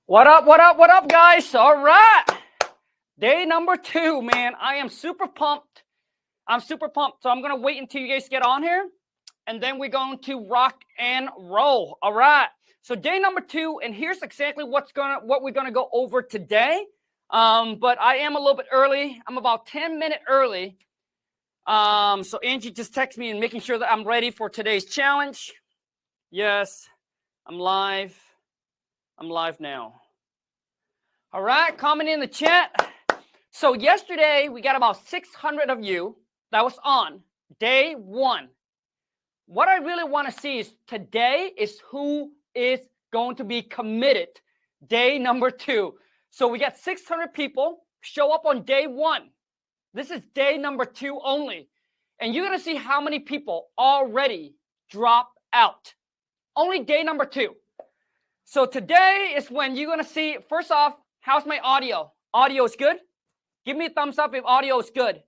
What up, guys? All right. Day number 2, man. I am super pumped. I'm super pumped. So I'm going to wait until you guys get on here, and then we're going to rock and roll. All right. So day number 2, and here's exactly what we're going to go over today. But I am a little bit early. I'm about 10 minutes early. So Angie just texted me and making sure that I'm ready for today's challenge. Yes, I'm live. I'm live now. All right, comment in the chat. So yesterday, we got about 600 of you that was on day 1. What I really want to see is today is who is going to be committed day number 2. So we got 600 people show up on day 1. This is day number 2 only. And you're going to see how many people already drop out. Only day number 2. So today is when you're going to see, first off, how's my audio? Audio is good? Give me a thumbs up if audio is good.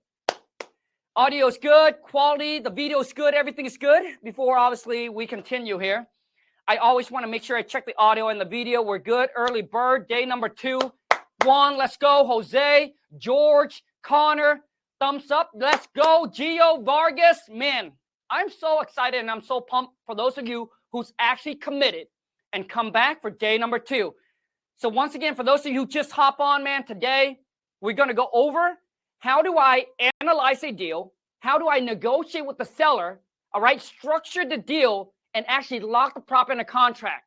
Audio is good, quality, the video is good, everything is good. Before, obviously, we continue here. I always want to make sure I check the audio and the video. We're good. Early bird, day number 2. 1, let's go. Jose, George, Connor, thumbs up. Let's go. Gio, Vargas. Man, I'm so excited and I'm so pumped for those of you who's actually committed and come back for day number 2. So once again, for those of you who just hop on, man, today we're going to go over how do I analyze a deal? How do I negotiate with the seller? All right, structure the deal and actually lock the property in a contract.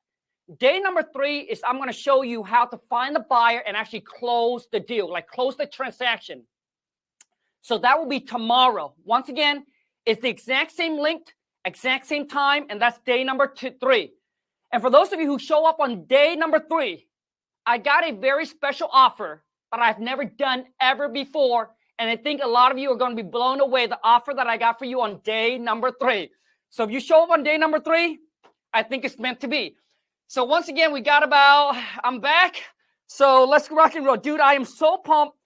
Day number 3 is I'm going to show you how to find the buyer and actually close the deal, like close the transaction. So that will be tomorrow. Once again, it's the exact same link, exact same time, and that's day number 3. And for those of you who show up on day number 3, I got a very special offer that I've never done ever before. And I think a lot of you are going to be blown away the offer that I got for you on day number 3. So if you show up on day number 3, I think it's meant to be. So once again, I'm back. So let's rock and roll. Dude, I am so pumped.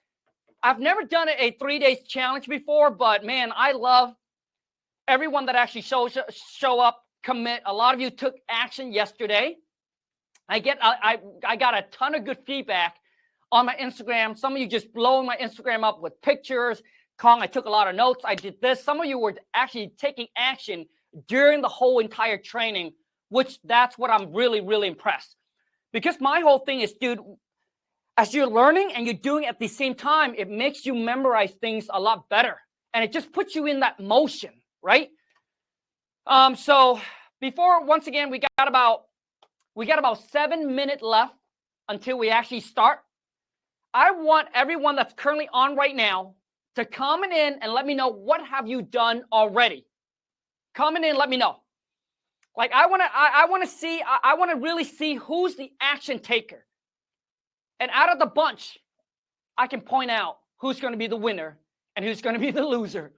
I've never done a 3-day challenge before, but man, I love everyone that actually show up, commit. A lot of you took action yesterday. I got a ton of good feedback on my Instagram. Some of you just blowing my Instagram up with pictures. Khang, I took a lot of notes. I did this. Some of you were actually taking action during the whole entire training, which that's what I'm really, really impressed. Because my whole thing is, dude, as you're learning and you're doing it at the same time, it makes you memorize things a lot better. And it just puts you in that motion, right? So before, once again, we got about 7 minutes left until we actually start. I want everyone that's currently on right now to comment in and let me know what have you done already. Comment in, let me know. Like I want to really see who's the action taker. And out of the bunch, I can point out who's going to be the winner and who's going to be the loser.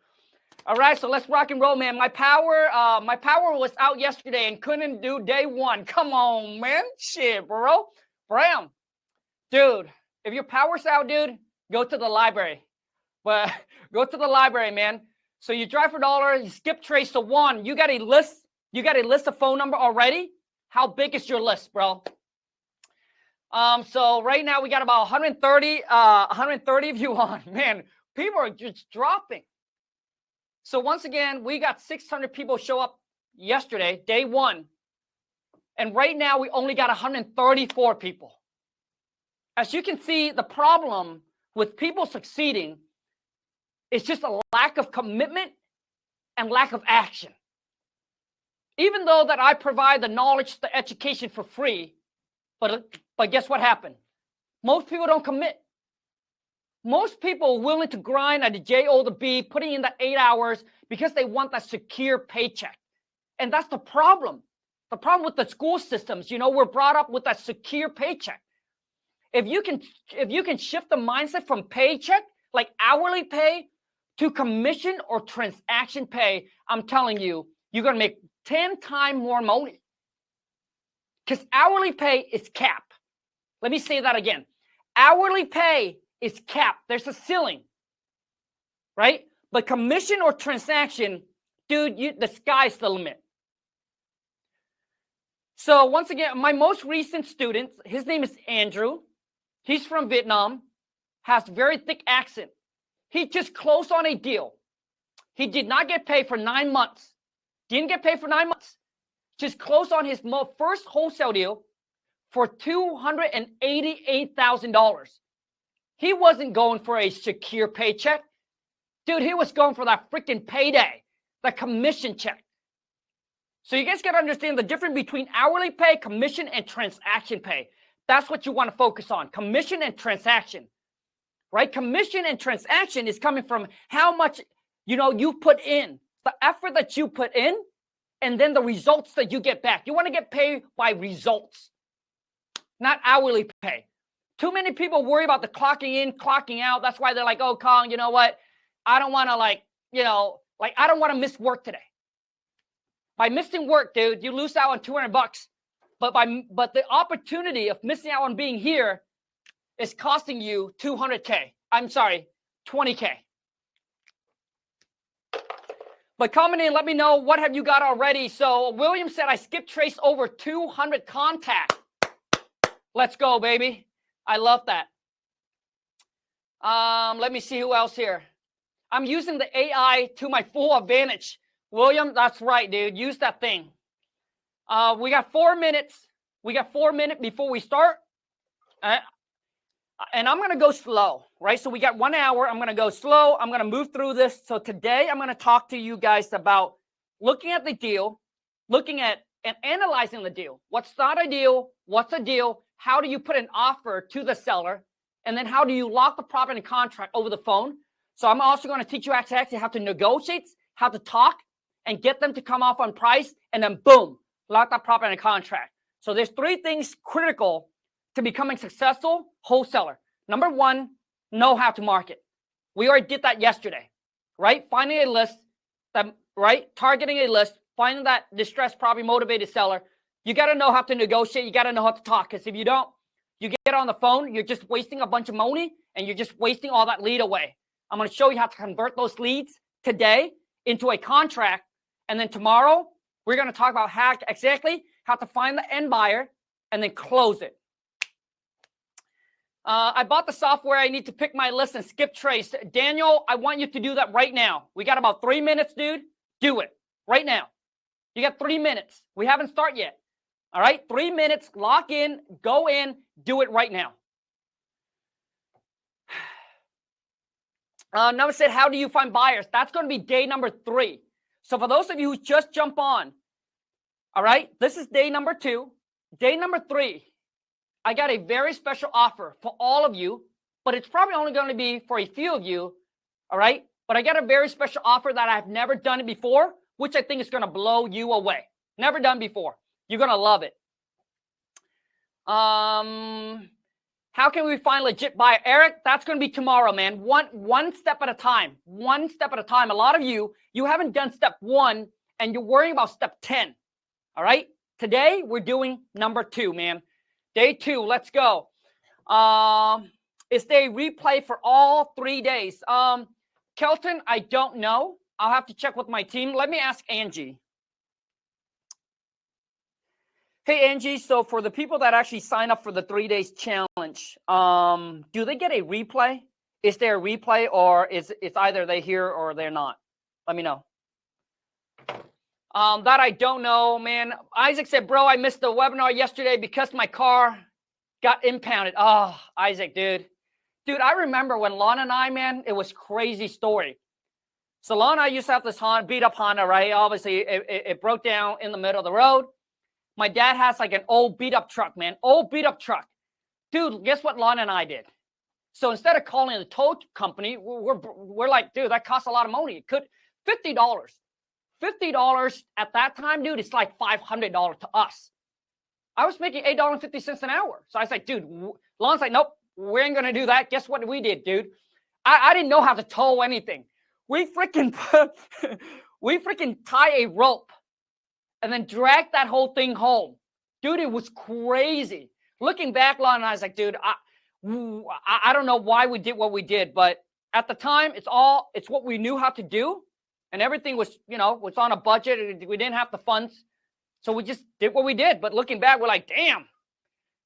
All right, so let's rock and roll, man. My power was out yesterday and couldn't do day 1. Come on, man. Shit, bro. Bram. Dude, if your power's out, dude, go to the library. But go to the library, man. So you drive for $1, you skip trace to 1. You got a list. You got a list of phone number already? How big is your list, bro? So right now we got about 130 of you on. Man, people are just dropping. So once again, we got 600 people show up yesterday, day 1. And right now, we only got 134 people. As you can see, the problem with people succeeding is just a lack of commitment and lack of action. Even though that I provide the knowledge, the education for free, but guess what happened? Most people don't commit. Most people are willing to grind at the J-O to B, putting in the 8 hours because they want that secure paycheck. And that's the problem. The problem with the school systems, we're brought up with that secure paycheck. If you can shift the mindset from paycheck, like hourly pay, to commission or transaction pay, I'm telling you, you're going to make 10 times more money. Because hourly pay is capped. Let me say that again. Hourly pay is capped. There's a ceiling, right? But commission or transaction, dude, the sky's the limit. So once again, my most recent student, his name is Andrew. He's from Vietnam, has very thick accent. He just closed on a deal. He did not get paid for 9 months. Didn't get paid for 9 months. Just closed on his first wholesale deal for $288,000. He wasn't going for a secure paycheck. Dude, he was going for that freaking payday, the commission check. So you guys got to understand the difference between hourly pay, commission, and transaction pay. That's what you want to focus on, commission and transaction, right? Commission and transaction is coming from how much, you put in, the effort that you put in, and then the results that you get back. You want to get paid by results, not hourly pay. Too many people worry about the clocking in, clocking out. That's why they're like, oh, Khang, you know what? I don't want to I don't want to miss work today. By missing work, dude, you lose out on $200. But the opportunity of missing out on being here is costing you $200K. I'm sorry, $20K. But comment in, let me know what have you got already. So William said I skip trace over 200 contacts. Let's go, baby. I love that. Let me see who else here. I'm using the AI to my full advantage. William, that's right, dude. Use that thing. We got 4 minutes. We got 4 minutes before we start. And I'm going to go slow, right? So we got 1 hour. I'm going to go slow. I'm going to move through this. So today I'm going to talk to you guys about looking at the deal, looking at and analyzing the deal. What's not a deal? What's a deal? How do you put an offer to the seller? And then how do you lock the property contract over the phone? So I'm also going to teach you actually how to negotiate, how to talk, and get them to come off on price, and then boom, lock that property contract. So there's 3 things critical to becoming successful wholesaler. Number 1, know how to market. We already did that yesterday, right? Finding a list, targeting a list, finding that distressed property motivated seller. You got to know how to negotiate. You got to know how to talk, because if you don't, you get on the phone, you're just wasting a bunch of money, and you're just wasting all that lead away. I'm going to show you how to convert those leads today into a contract. And then tomorrow, we're going to talk about how to find the end buyer and then close it. I bought the software. I need to pick my list and skip trace. Daniel, I want you to do that right now. We got about 3 minutes, dude. Do it right now. You got 3 minutes. We haven't started yet. All right, 3 minutes. Lock in. Go in. Do it right now. Number said, how do you find buyers? That's going to be day number 3. So for those of you who just jump on, all right, this is day number 2. Day number 3, I got a very special offer for all of you, but it's probably only going to be for a few of you, all right? But I got a very special offer that I've never done it before, which I think is going to blow you away. Never done before. You're going to love it. How can we find legit buyer? Eric, that's going to be tomorrow, man. One step at a time. One step at a time. A lot of you haven't done step 1, and you're worrying about step 10. All right? Today, we're doing number 2, man. Day 2, let's go. Is there a replay for all 3 days? Kelton, I don't know. I'll have to check with my team. Let me ask Angie. Hey, Angie, so for the people that actually sign up for the 3 days challenge, do they get a replay? Is there a replay, or it's either they here or they're not? Let me know. That I don't know, man. Isaac said, bro, I missed the webinar yesterday because my car got impounded. Oh, Isaac, dude. Dude, I remember when Lana and I, man, it was crazy story. So Lana and I used to have this Honda, beat up Honda, right? Obviously, it broke down in the middle of the road. My dad has like an old beat up truck, man. Old beat up truck. Dude, guess what Lana and I did? So instead of calling the tow company, we're like, dude, that costs a lot of money. It could $50. $50 at that time, dude, it's like $500 to us. I was making $8.50 an hour. So I was like, dude, Lana's like, nope, we ain't going to do that. Guess what we did, dude? I didn't know how to tow anything. We freaking tie a rope and then drag that whole thing home. Dude, it was crazy. Looking back, Lana and I was like, dude, I don't know why we did what we did, but at the time, it's what we knew how to do. And everything was, was on a budget. We didn't have the funds. So we just did what we did. But looking back, we're like, damn.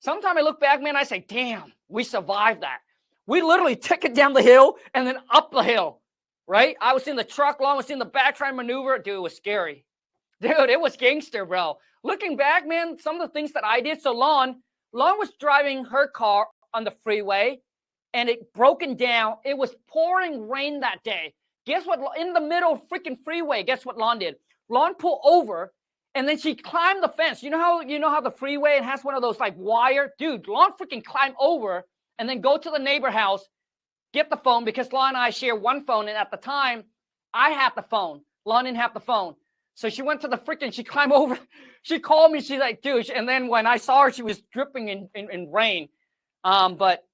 Sometimes I look back, man, I say, damn, we survived that. We literally took it down the hill and then up the hill, right? I was in the truck, Lon was in the back trying to maneuver. Dude, it was scary. Dude, it was gangster, bro. Looking back, man, some of the things that I did. So Lon was driving her car on the freeway and it broken down. It was pouring rain that day. Guess what? In the middle of freaking freeway, guess what Lon did? Lon pulled over and then she climbed the fence. You know how the freeway, it has one of those like wire? Dude, Lon freaking climbed over and then go to the neighbor house, get the phone because Lon and I share one phone. And at the time, I had the phone. Lon didn't have the phone. So she went to the freaking, she climbed over. She called me. She's like, dude. And then when I saw her, she was dripping in rain. But,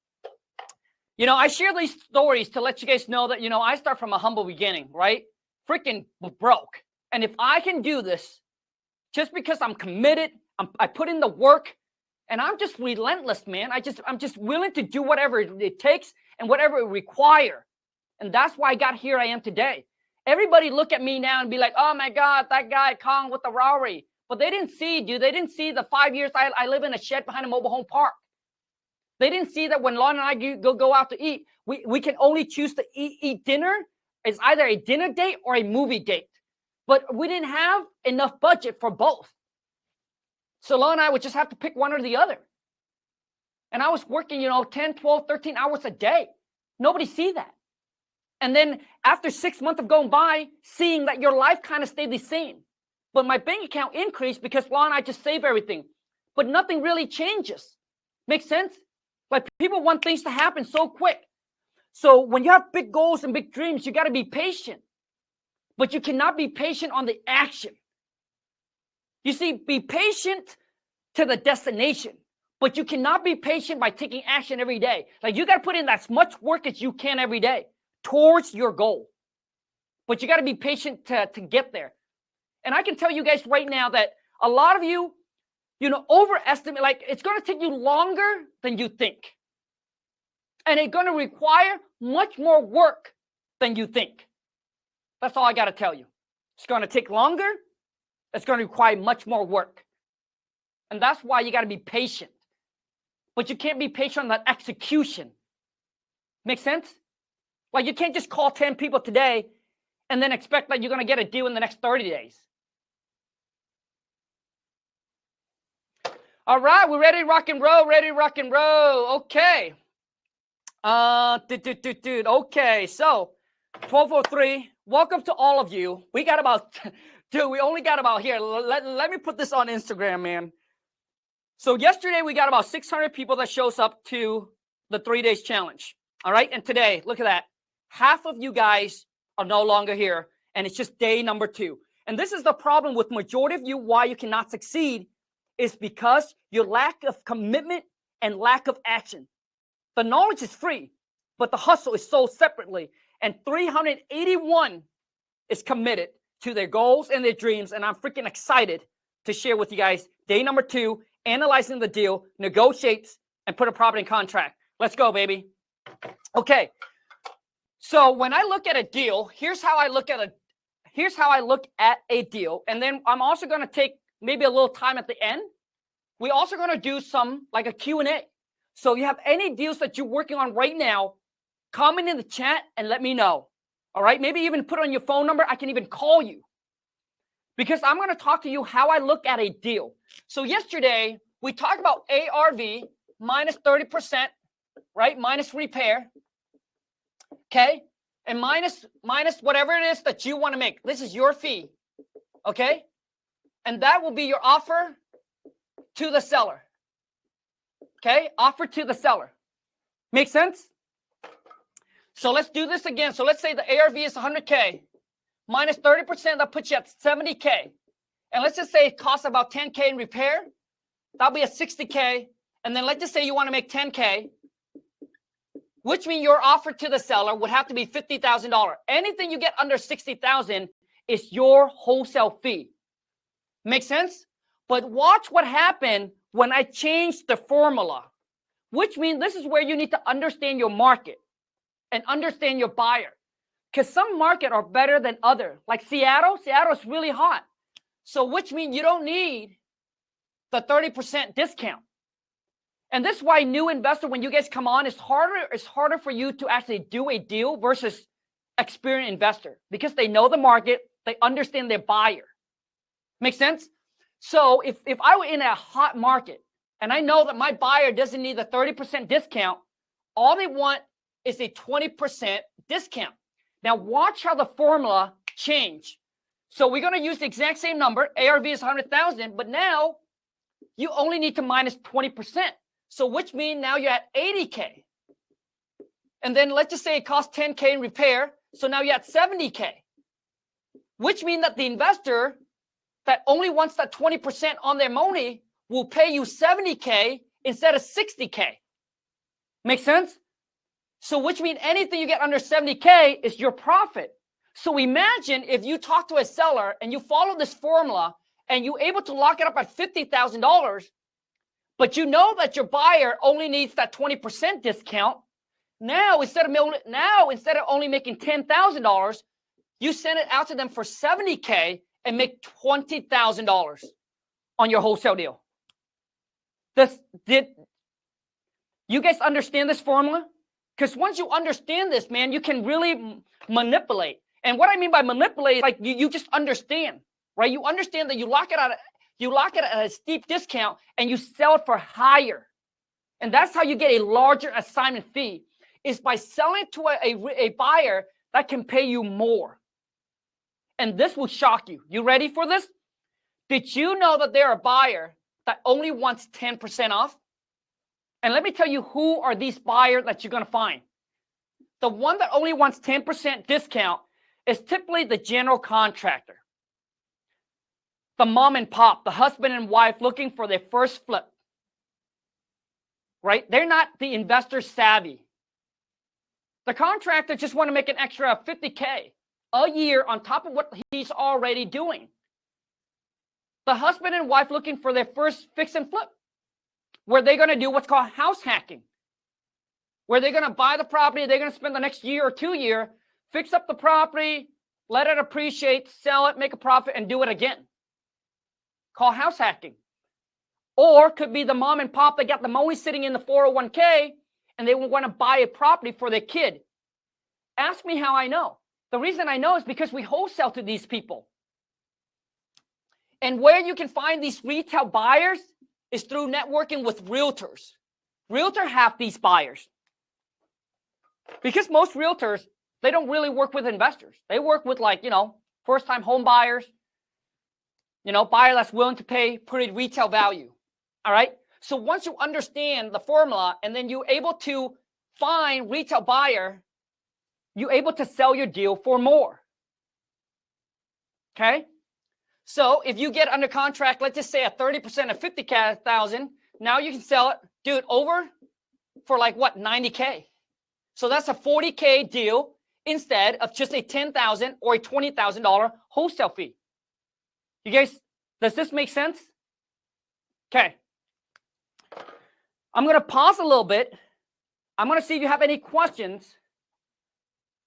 you know, I share these stories to let you guys know that, you know, I start from a humble beginning, right? Freaking broke. And if I can do this, just because I'm committed, I put in the work, and I'm just relentless, man. I'm just willing to do whatever it takes and whatever it requires. And that's why I got here I am today. Everybody look at me now and be like, oh my God, that guy Khang with the Rari. But they didn't see, dude. They didn't see the 5 years I live in a shed behind a mobile home park. They didn't see that when Lon and I go out to eat, we can only choose to eat dinner. It's either a dinner date or a movie date. But we didn't have enough budget for both. So Lon and I would just have to pick one or the other. And I was working, 10, 12, 13 hours a day. Nobody see that. And then after 6 months of going by, seeing that your life kind of stayed the same. But my bank account increased because Lon and I just save everything. But nothing really changes. Make sense? Like people want things to happen so quick. So when you have big goals and big dreams, you got to be patient. But you cannot be patient on the action. You see, be patient to the destination, but you cannot be patient by taking action every day. Like you got to put in as much work as you can every day towards your goal. But you got to be patient to get there. And I can tell you guys right now that a lot of you, overestimate, like it's going to take you longer than you think. And it's going to require much more work than you think. That's all I got to tell you. It's going to take longer. It's going to require much more work. And that's why you got to be patient. But you can't be patient on that execution. Make sense? Like you can't just call 10 people today and then expect that you're going to get a deal in the next 30 days. All right, we're ready to rock and roll, Okay. Okay, so 12:03. Welcome to all of you. We got about, dude, we only got about here. Let me put this on Instagram, man. So yesterday we got about 600 people that shows up to the 3 days challenge. All right. And today, look at that. Half of you guys are no longer here. And it's just day number 2. And this is the problem with majority of you, why you cannot succeed is because your lack of commitment and lack of action. The knowledge is free, but the hustle is sold separately. And 381 is committed to their goals and their dreams. And I'm freaking excited to share with you guys day number 2, analyzing the deal, negotiates, and put a property in contract. Let's go, baby. Okay. So when I look at a deal, here's how I look at a deal. And then I'm also going to take maybe a little time at the end. We're also going to do some like a Q&A. So you have any deals that you're working on right now, comment in the chat and let me know. All right. Maybe even put on your phone number. I can even call you because I'm going to talk to you how I look at a deal. So yesterday we talked about ARV minus 30%, right? Minus repair. Okay. And minus whatever it is that you want to make. This is your fee. Okay. And that will be your offer to the seller. Okay. Offer to the seller. Make sense? So let's do this again. So let's say the ARV is 100K. Minus 30%, that puts you at 70K. And let's just say it costs about 10K in repair. That'll be at 60K. And then let's just say you want to make 10K, which means your offer to the seller would have to be $50,000. Anything you get under $60,000 is your wholesale fee. Make sense? But watch what happened when I changed the formula, which means this is where you need to understand your market and understand your buyer. Because some market are better than other. Like Seattle is really hot. So which means you don't need the 30% discount. And this is why new investor, when you guys come on, it's harder for you to actually do a deal versus experienced investor, because they know the market, they understand their buyer. Make sense? So if I were in a hot market and I know that my buyer doesn't need the 30% discount, all they want is a 20% discount. Now watch how the formula change. So we're going to use the exact same number. ARV is 100,000, but now you only need to minus 20%. So which means now you're at 80K. And then let's just say it costs 10K in repair. So now you're at 70K, which means that the investor that only wants that 20% on their money will pay you 70K instead of 60K. Make sense? So which means anything you get under 70K is your profit. So imagine if you talk to a seller and you follow this formula and you're able to lock it up at $50,000, but you know that your buyer only needs that 20% discount. Now, instead of only making $10,000, you send it out to them for 70K and make $20,000 on your wholesale deal. Did you guys understand this formula? Because once you understand this, man, you can really manipulate. And what I mean by manipulate is like you just understand, right? You understand that you lock it at a steep discount and you sell it for higher. And that's how you get a larger assignment fee, is by selling it to a buyer that can pay you more. And this will shock you. You ready for this? Did you know that there are a buyer that only wants 10% off? And let me tell you who are these buyers that you're going to find. The one that only wants 10% discount is typically the general contractor, the mom and pop, the husband and wife looking for their first flip, right? They're not the investor savvy. The contractor just want to make an extra 50K a year on top of what he's already doing. The husband and wife looking for their first fix and flip, where they're going to do what's called house hacking, where they're going to buy the property, they're going to spend the next year or 2 years, fix up the property, let it appreciate, sell it, make a profit, and do it again. Call house hacking. Or could be the mom and pop that got the money sitting in the 401k and they want to buy a property for their kid. Ask me how I know. The reason I know is because we wholesale to these people. And where you can find these retail buyers is through networking with realtors. Realtors have these buyers. Because most realtors, they don't really work with investors. They work with first-time home buyers, buyer that's willing to pay pretty retail value. All right. So once you understand the formula and then you're able to find retail buyer, you're able to sell your deal for more. Okay. So if you get under contract, let's just say at 30% of 50,000, now you can sell it, dude, over for 90K. So that's a 40K deal instead of just a $10,000 or a $20,000 wholesale fee. You guys, does this make sense? Okay. I'm going to pause a little bit. I'm going to see if you have any questions.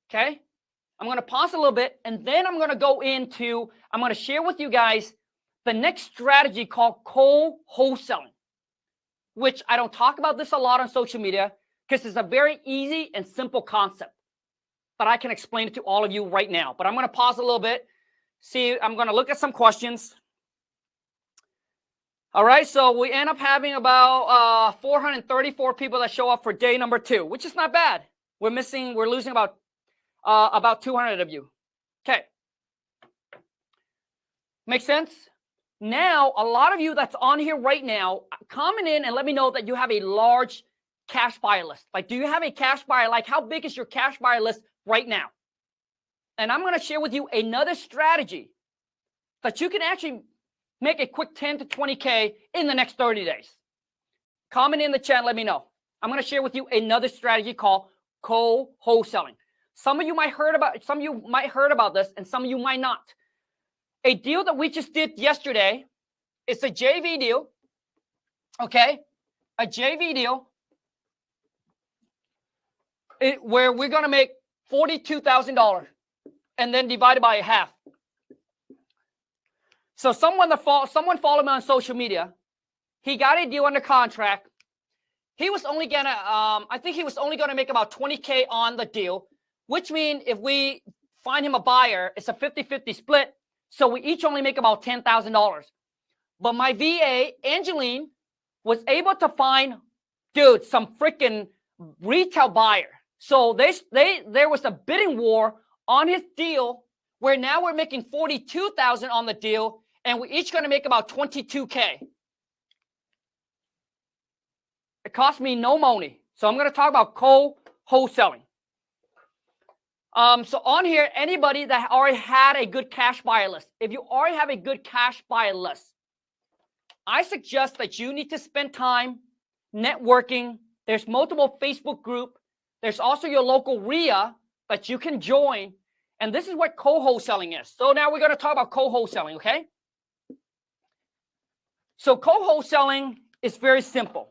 Okay. I'm going to pause a little bit, and then I'm going to share with you guys the next strategy called cold wholesaling, which I don't talk about this a lot on social media because it's a very easy and simple concept, but I can explain it to all of you right now. But I'm going to pause a little bit. I'm going to look at some questions. All right, so we end up having about 434 people that show up for day number 2, which is not bad. We're losing about 200 of you. Okay. Makes sense? Now, a lot of you that's on here right now, comment in and let me know that you have a large cash buyer list. Do you have a cash buyer? How big is your cash buyer list right now? And I'm going to share with you another strategy that you can actually make a quick 10 to 20K in the next 30 days. Comment in the chat, let me know. I'm going to share with you another strategy called cold wholesaling. Some of you might heard about this, and some of you might not. A deal that we just did yesterday, it's a JV deal. Okay? A JV deal where we're going to make $42,000 and then divide it by half. So someone followed me on social media. He got a deal under contract. He was only gonna, I think he was only gonna make about 20K on the deal, which means if we find him a buyer, it's a 50-50 split. So we each only make about $10,000. But my VA, Angeline, was able to find, dude, some freaking retail buyer. So there was a bidding war on his deal where now we're making $42,000 on the deal, and we're each going to make about $22K. It cost me no money. So I'm going to talk about co-wholesaling. So on here, anybody that already had a good cash buyer list, if you already have a good cash buyer list, I suggest that you need to spend time networking. There's multiple Facebook groups. There's also your local RIA that you can join. And this is what co-wholesaling is. So now we're going to talk about co-wholesaling, okay? So co-wholesaling is very simple.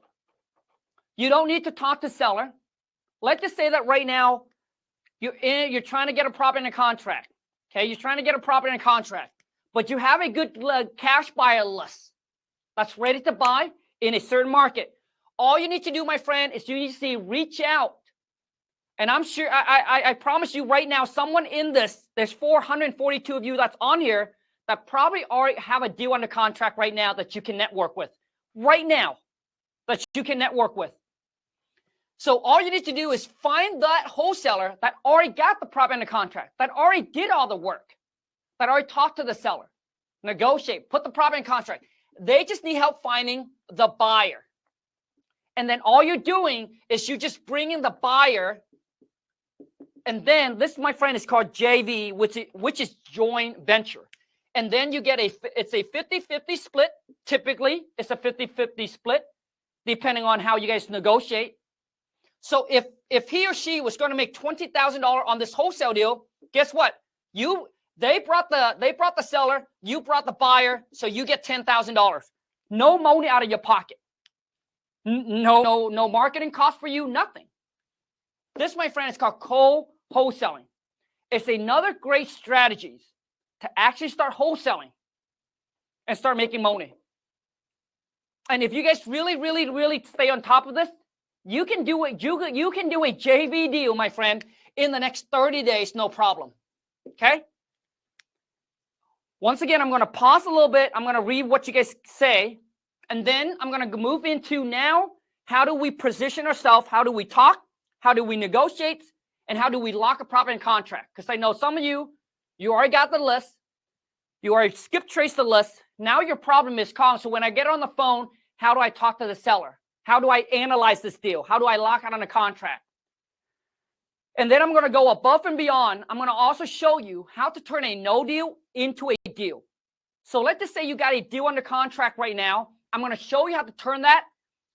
You don't need to talk to seller. Let's just say that right now you're trying to get a property in a contract. Okay, you're trying to get a property in a contract, but you have a good cash buyer list that's ready to buy in a certain market. All you need to do, my friend, is you need to reach out. And I'm sure, I promise you right now, someone in this, there's 442 of you that's on here that probably already have a deal under contract right now that you can network with. Right now, that you can network with. So all you need to do is find that wholesaler that already got the property under contract, that already did all the work, that already talked to the seller, negotiate, put the property in contract. They just need help finding the buyer. And then all you're doing is you just bring in the buyer. And then this, my friend, is called JV, which is joint venture. And then you get it's a 50-50 split. Typically, it's a 50-50 split, depending on how you guys negotiate. So if he or she was going to make $20,000 on this wholesale deal, guess what? They brought the seller, you brought the buyer, so you get $10,000. No money out of your pocket. No marketing cost for you, nothing. This, my friend, is called co-wholesaling. It's another great strategy to actually start wholesaling and start making money. And if you guys really stay on top of this, you can do it. You can do a JV deal, my friend, in the next 30 days, no problem. Okay? Once again, I'm going to pause a little bit. I'm going to read what you guys say. And then I'm going to move into now, how do we position ourselves? How do we talk? How do we negotiate? And how do we lock a property in contract? Because I know some of you already got the list. You already skip trace the list. Now your problem is, Khang, so when I get on the phone, how do I talk to the seller? How do I analyze this deal? How do I lock it on a contract? And then I'm going to go above and beyond. I'm going to also show you how to turn a no deal into a deal. So let's just say you got a deal under contract right now. I'm going to show you how to turn that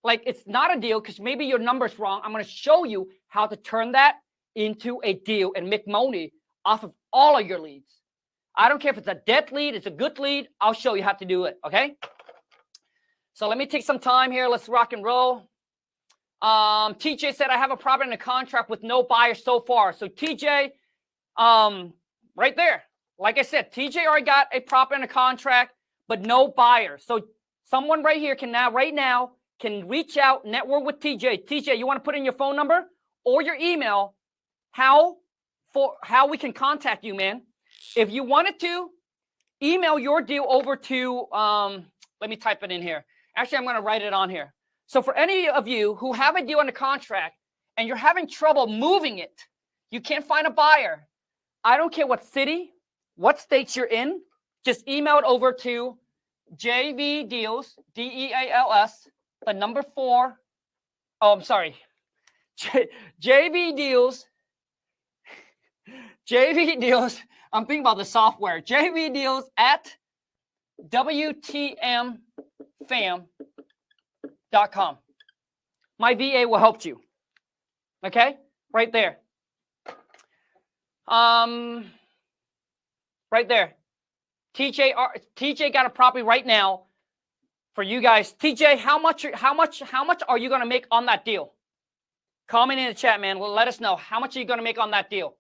like it's not a deal because maybe your number's wrong. I'm going to show you how to turn that into a deal and make money off of all of your leads. I don't care if it's a dead lead, it's a good lead. I'll show you how to do it, okay? So let me take some time here. Let's rock and roll. TJ said, I have a property in a contract with no buyer so far. So TJ, right there. Like I said, TJ already got a property in a contract, but no buyer. So someone right here can now, right now, can reach out, network with TJ. TJ, you want to put in your phone number or your email, how we can contact you, man. If you wanted to, email your deal over to, let me type it in here. Actually, I'm going to write it on here. So for any of you who have a deal under contract and you're having trouble moving it, you can't find a buyer. I don't care what city, what states you're in, just email it over to JV Deals, DEALS, the number 4. Oh, I'm sorry. JV Deals. I'm thinking about the software. JV Deals at WTMFam.com. My VA will help you. Okay? Right there. Right there. TJ got a property right now for you guys. TJ, how much are you going to make on that deal? Comment in the chat, man. Let us know. How much are you going to make on that deal?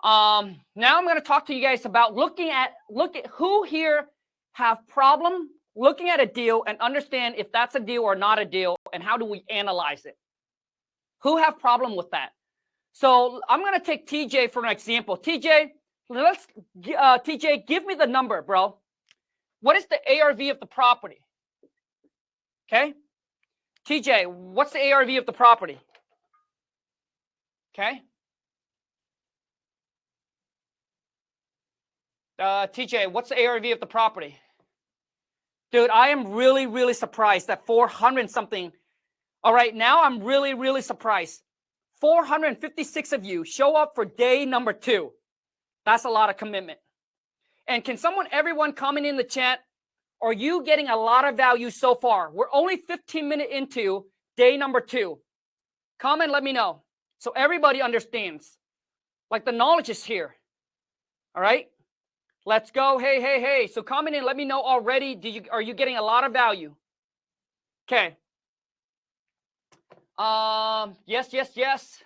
Now I'm going to talk to you guys about look at who here have problem looking at a deal and understand if that's a deal or not a deal, and how do we analyze it. Who have problem with that? So I'm going to take TJ for an example. TJ, TJ, give me the number, bro. What is the ARV of the property? Okay. TJ, what's the ARV of the property? Okay. TJ, what's the ARV of the property? Dude, I am really, really surprised that 400 something. All right, now I'm really, really surprised. 456 of you show up for day number 2. That's a lot of commitment. And can everyone comment in the chat, are you getting a lot of value so far? We're only 15 minutes into day number 2. Comment, let me know. So everybody understands. Like the knowledge is here. All right. Let's go. Hey, hey, hey. So comment in, let me know already. Are you getting a lot of value? Okay. Yes, yes, yes.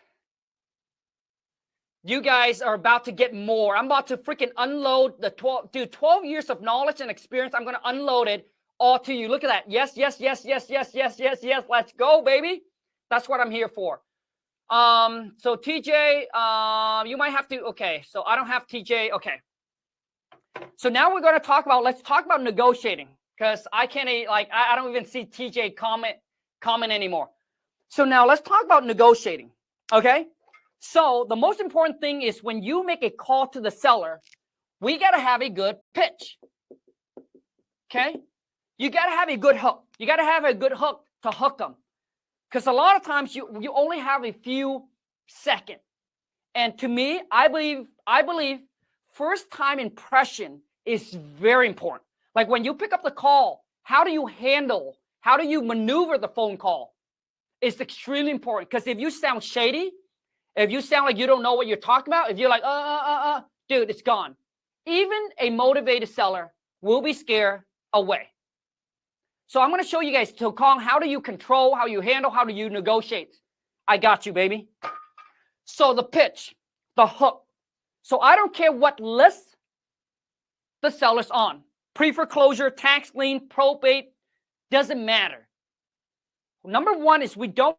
You guys are about to get more. I'm about to freaking unload the 12 years of knowledge and experience. I'm going to unload it all to you. Look at that. Yes, yes, yes, yes, yes, yes, yes, yes. Let's go, baby. That's what I'm here for. So TJ, you might have to, okay. So I don't have TJ. Okay. So now we're going to let's talk about negotiating, because I can't, like, I don't even see TJ comment anymore. So now let's talk about negotiating. Okay. So the most important thing is when you make a call to the seller, we got to have a good pitch. Okay. You got to have a good hook. You got to have a good hook to hook them. Because a lot of times you only have a few seconds. And to me, I believe first time impression is very important. Like when you pick up the call, how do you maneuver the phone call? It's extremely important, because if you sound shady, if you sound like you don't know what you're talking about, if you're like, dude, it's gone. Even a motivated seller will be scared away. So I'm going to show you guys, so Khang, how do you control, how you handle, how do you negotiate? I got you, baby. So the pitch, the hook. So I don't care what list the seller's on. Pre-foreclosure, tax lien, probate, doesn't matter. Number one is we don't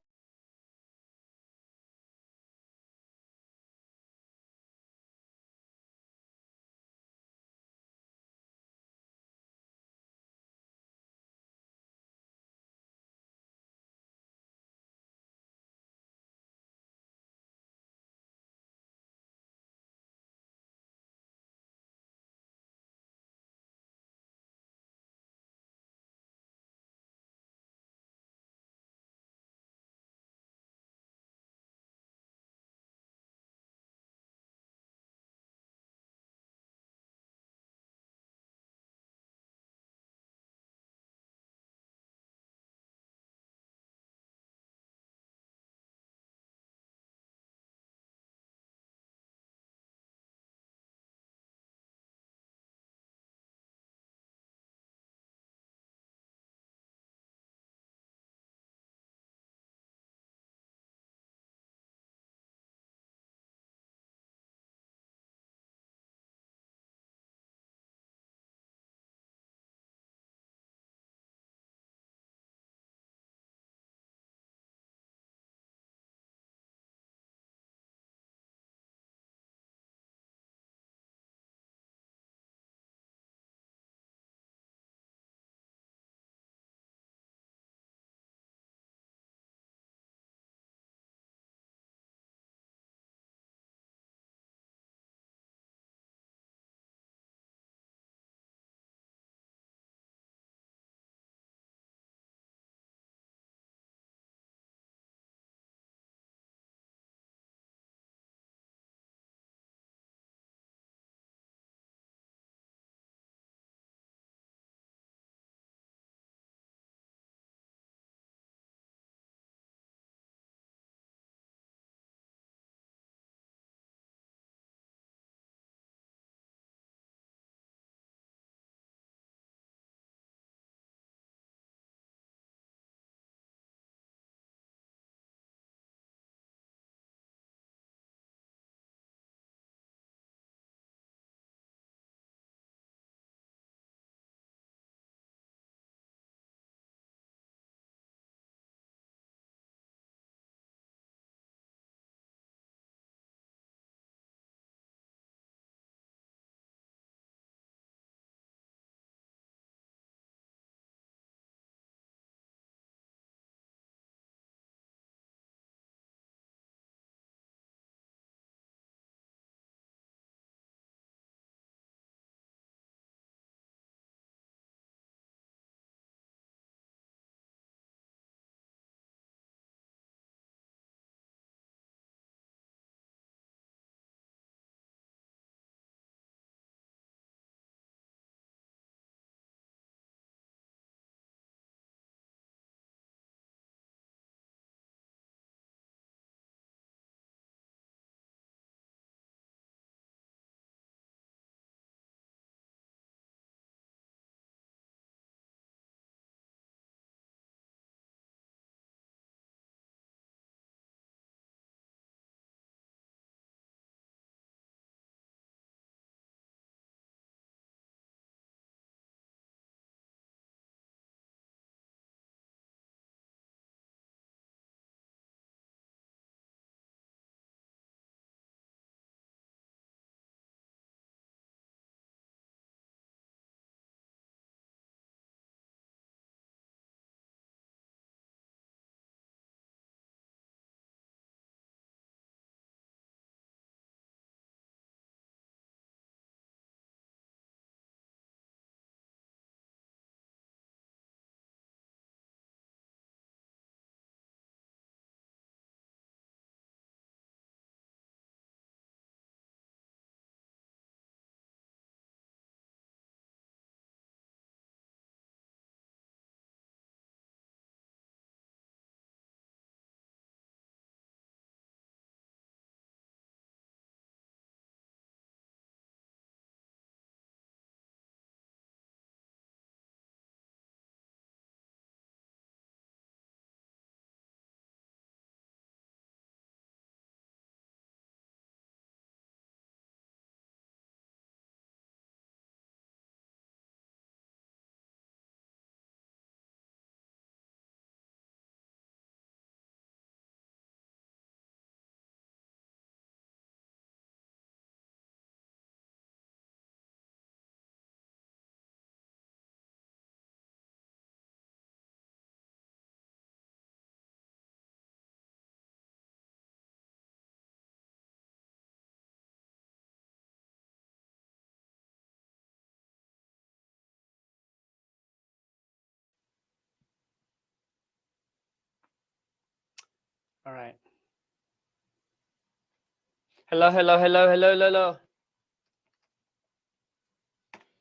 All right. Hello, hello, hello, hello, hello.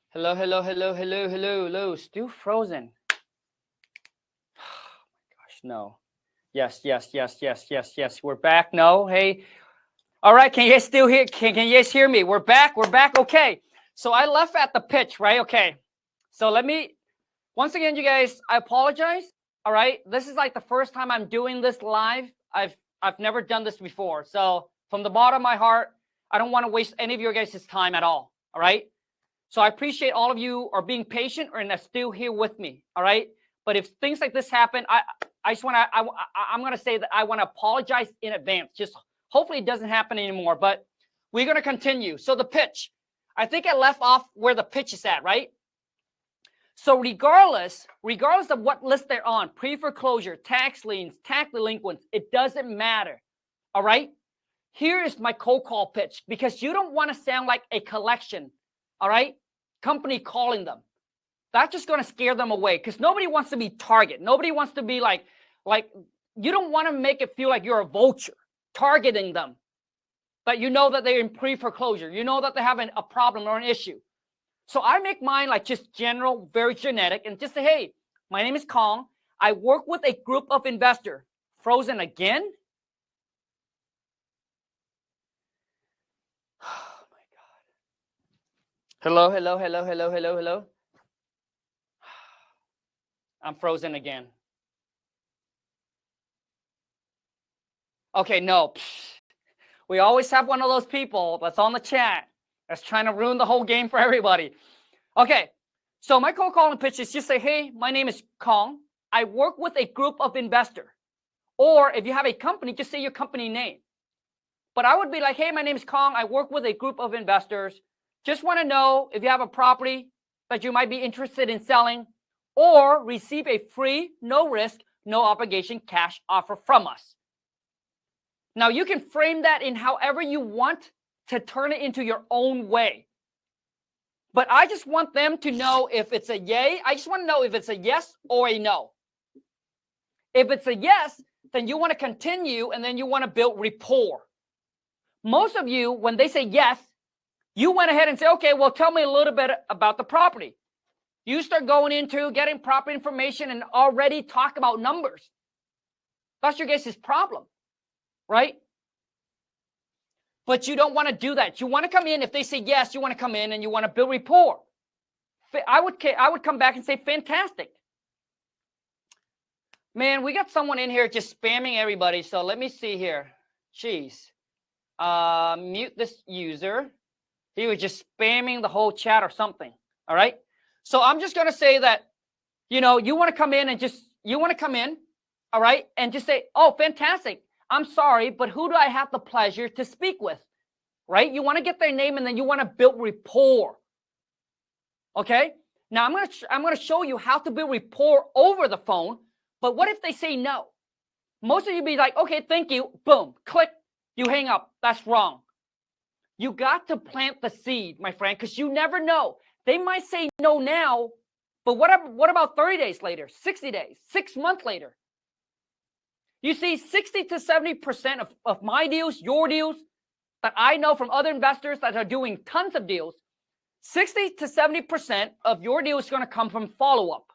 Hello, hello, hello, hello, hello, hello. Still frozen. Oh my gosh, no. Yes, yes, yes, yes, yes, yes. We're back. No, hey. All right, can you guys still hear? Can you guys hear me? We're back. We're back. Okay. So I left at the pitch, right? Okay. So let me, once again, you guys, I apologize. All right. This is like the first time I'm doing this live. I've never done this before. So from the bottom of my heart, I don't want to waste any of your guys' time at all. All right. So I appreciate all of you are being patient and are still here with me. All right. But if things like this happen, I just want to, I'm going to say that I want to apologize in advance. Just hopefully it doesn't happen anymore, but we're going to continue. So the pitch, I think I left off where the pitch is at, right? So regardless of what list they're on, pre-foreclosure, tax liens, tax delinquents, it doesn't matter. All right. Here is my cold call pitch, because you don't want to sound like a collection. All right. Company calling them. That's just going to scare them away, because nobody wants to be target. Nobody wants to be like you don't want to make it feel like you're a vulture targeting them. But you know that they're in pre-foreclosure. You know that they're having a problem or an issue. So I make mine like just general, very generic, and just say, hey, my name is Khang. I work with a group of investors. Frozen again? Oh my God. Hello, hello, hello, hello, hello, hello. I'm frozen again. Okay, no. We always have one of those people that's on the chat that's trying to ruin the whole game for everybody. Okay, so my cold calling pitch is just say, hey, my name is Khang. I work with a group of investors. Or if you have a company, just say your company name. But I would be like, hey, my name is Khang. I work with a group of investors. Just want to know if you have a property that you might be interested in selling, or receive a free, no risk, no obligation cash offer from us. Now, you can frame that in however you want to turn it into your own way. But I just want them to know if it's a yay. I just want to know if it's a yes or a no. If it's a yes, then you want to continue, and then you want to build rapport. Most of you, when they say yes, you went ahead and say, okay, well, tell me a little bit about the property. You start going into getting proper information and already talk about numbers. That's your guys' problem, right? But you don't want to do that. You want to come in, if they say yes, you want to come in and you want to build rapport. I would come back and say, fantastic. Man, we got someone in here just spamming everybody. So let me see here. Jeez. Mute this user. He was just spamming the whole chat or something. All right. So I'm just going to say that, you know, you want to come in and all right, and just say, oh, fantastic. I'm sorry, but who do I have the pleasure to speak with? Right? You want to get their name, and then you want to build rapport. Okay? Now I'm going to show you how to build rapport over the phone, but what if they say no? Most of you be like, okay, thank you. Boom, click, you hang up. That's wrong. You got to plant the seed, my friend, because you never know. They might say no now, but what about 30 days later, 60 days, 6 months later? You see, 60 to 70% of my deals, your deals, that I know from other investors that are doing tons of deals, 60 to 70% of your deal is going to come from follow-up.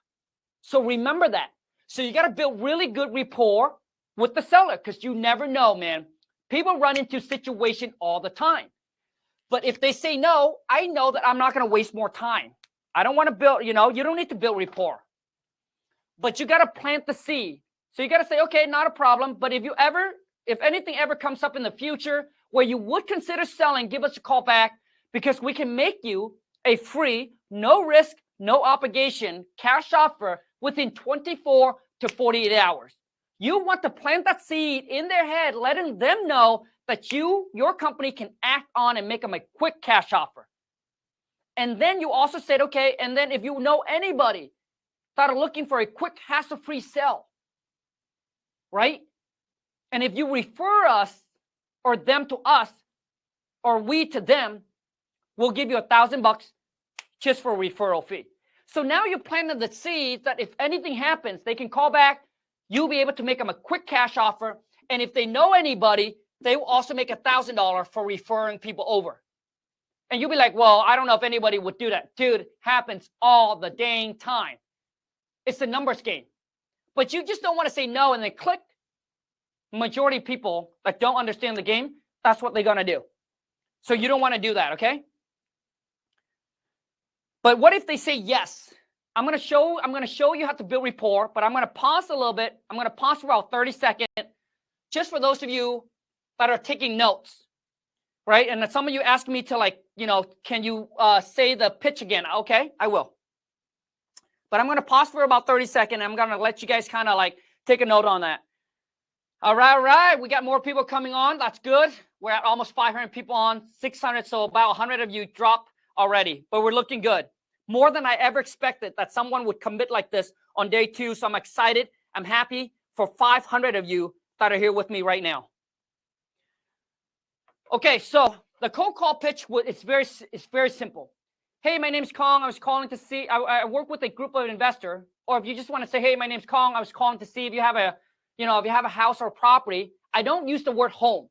So remember that. So you got to build really good rapport with the seller, because you never know, man. People run into situations all the time. But if they say no, I know that I'm not going to waste more time. I don't want to build, you don't need to build rapport. But you got to plant the seed. So you got to say, okay, not a problem. But if anything ever comes up in the future where you would consider selling, give us a call back, because we can make you a free, no risk, no obligation cash offer within 24 to 48 hours. You want to plant that seed in their head, letting them know that your company can act on and make them a quick cash offer. And then you also said, okay, and then if you know anybody that are looking for a quick hassle-free sell, right? And if you refer us or them to us, or we to them, we'll give you $1,000 just for a referral fee. So now you planted the seed that if anything happens, they can call back. You'll be able to make them a quick cash offer. And if they know anybody, they will also make $1,000 for referring people over. And you'll be like, well, I don't know if anybody would do that. Dude, happens all the dang time. It's a numbers game. But you just don't want to say no and then click. Majority of people that don't understand the game, that's what they're going to do. So you don't want to do that, okay? But what if they say yes? I'm going to show you how to build rapport, but I'm going to pause a little bit. I'm going to pause for about 30 seconds, just for those of you that are taking notes, right? And some of you ask me to, like, you know, can you say the pitch again? Okay, I will. But I'm going to pause for about 30 seconds. I'm going to let you guys kind of like take a note on that. All right. We got more people coming on. That's good. We're at almost 500 people on, 600. So about 100 of you dropped already, but we're looking good. More than I ever expected that someone would commit like this on day 2. So I'm excited. I'm happy for 500 of you that are here with me right now. Okay, so the cold call pitch, it's very simple. Hey, my name's Khang. I was calling to see, I work with a group of investors. Or if you just want to say, hey, my name's Khang. I was calling to see if you have a, if you have a house or property. I don't use the word home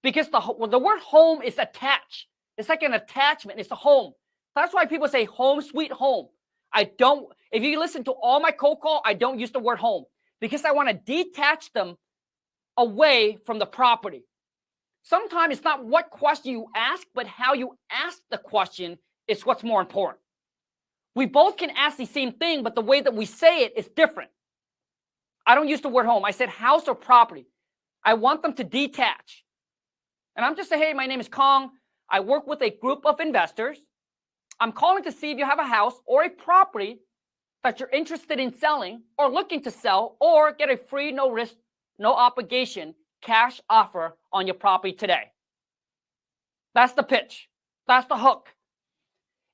because the word home is attached. It's like an attachment. It's a home. That's why people say home sweet home. If you listen to all my cold call, I don't use the word home because I want to detach them away from the property. Sometimes it's not what question you ask, but how you ask the question is what's more important. We both can ask the same thing, but the way that we say it is different. I don't use the word home. I said house or property. I want them to detach. And I'm just saying, hey, my name is Khang. I work with a group of investors. I'm calling to see if you have a house or a property that you're interested in selling or looking to sell or get a free, no risk, no obligation cash offer on your property today. That's the pitch. That's the hook.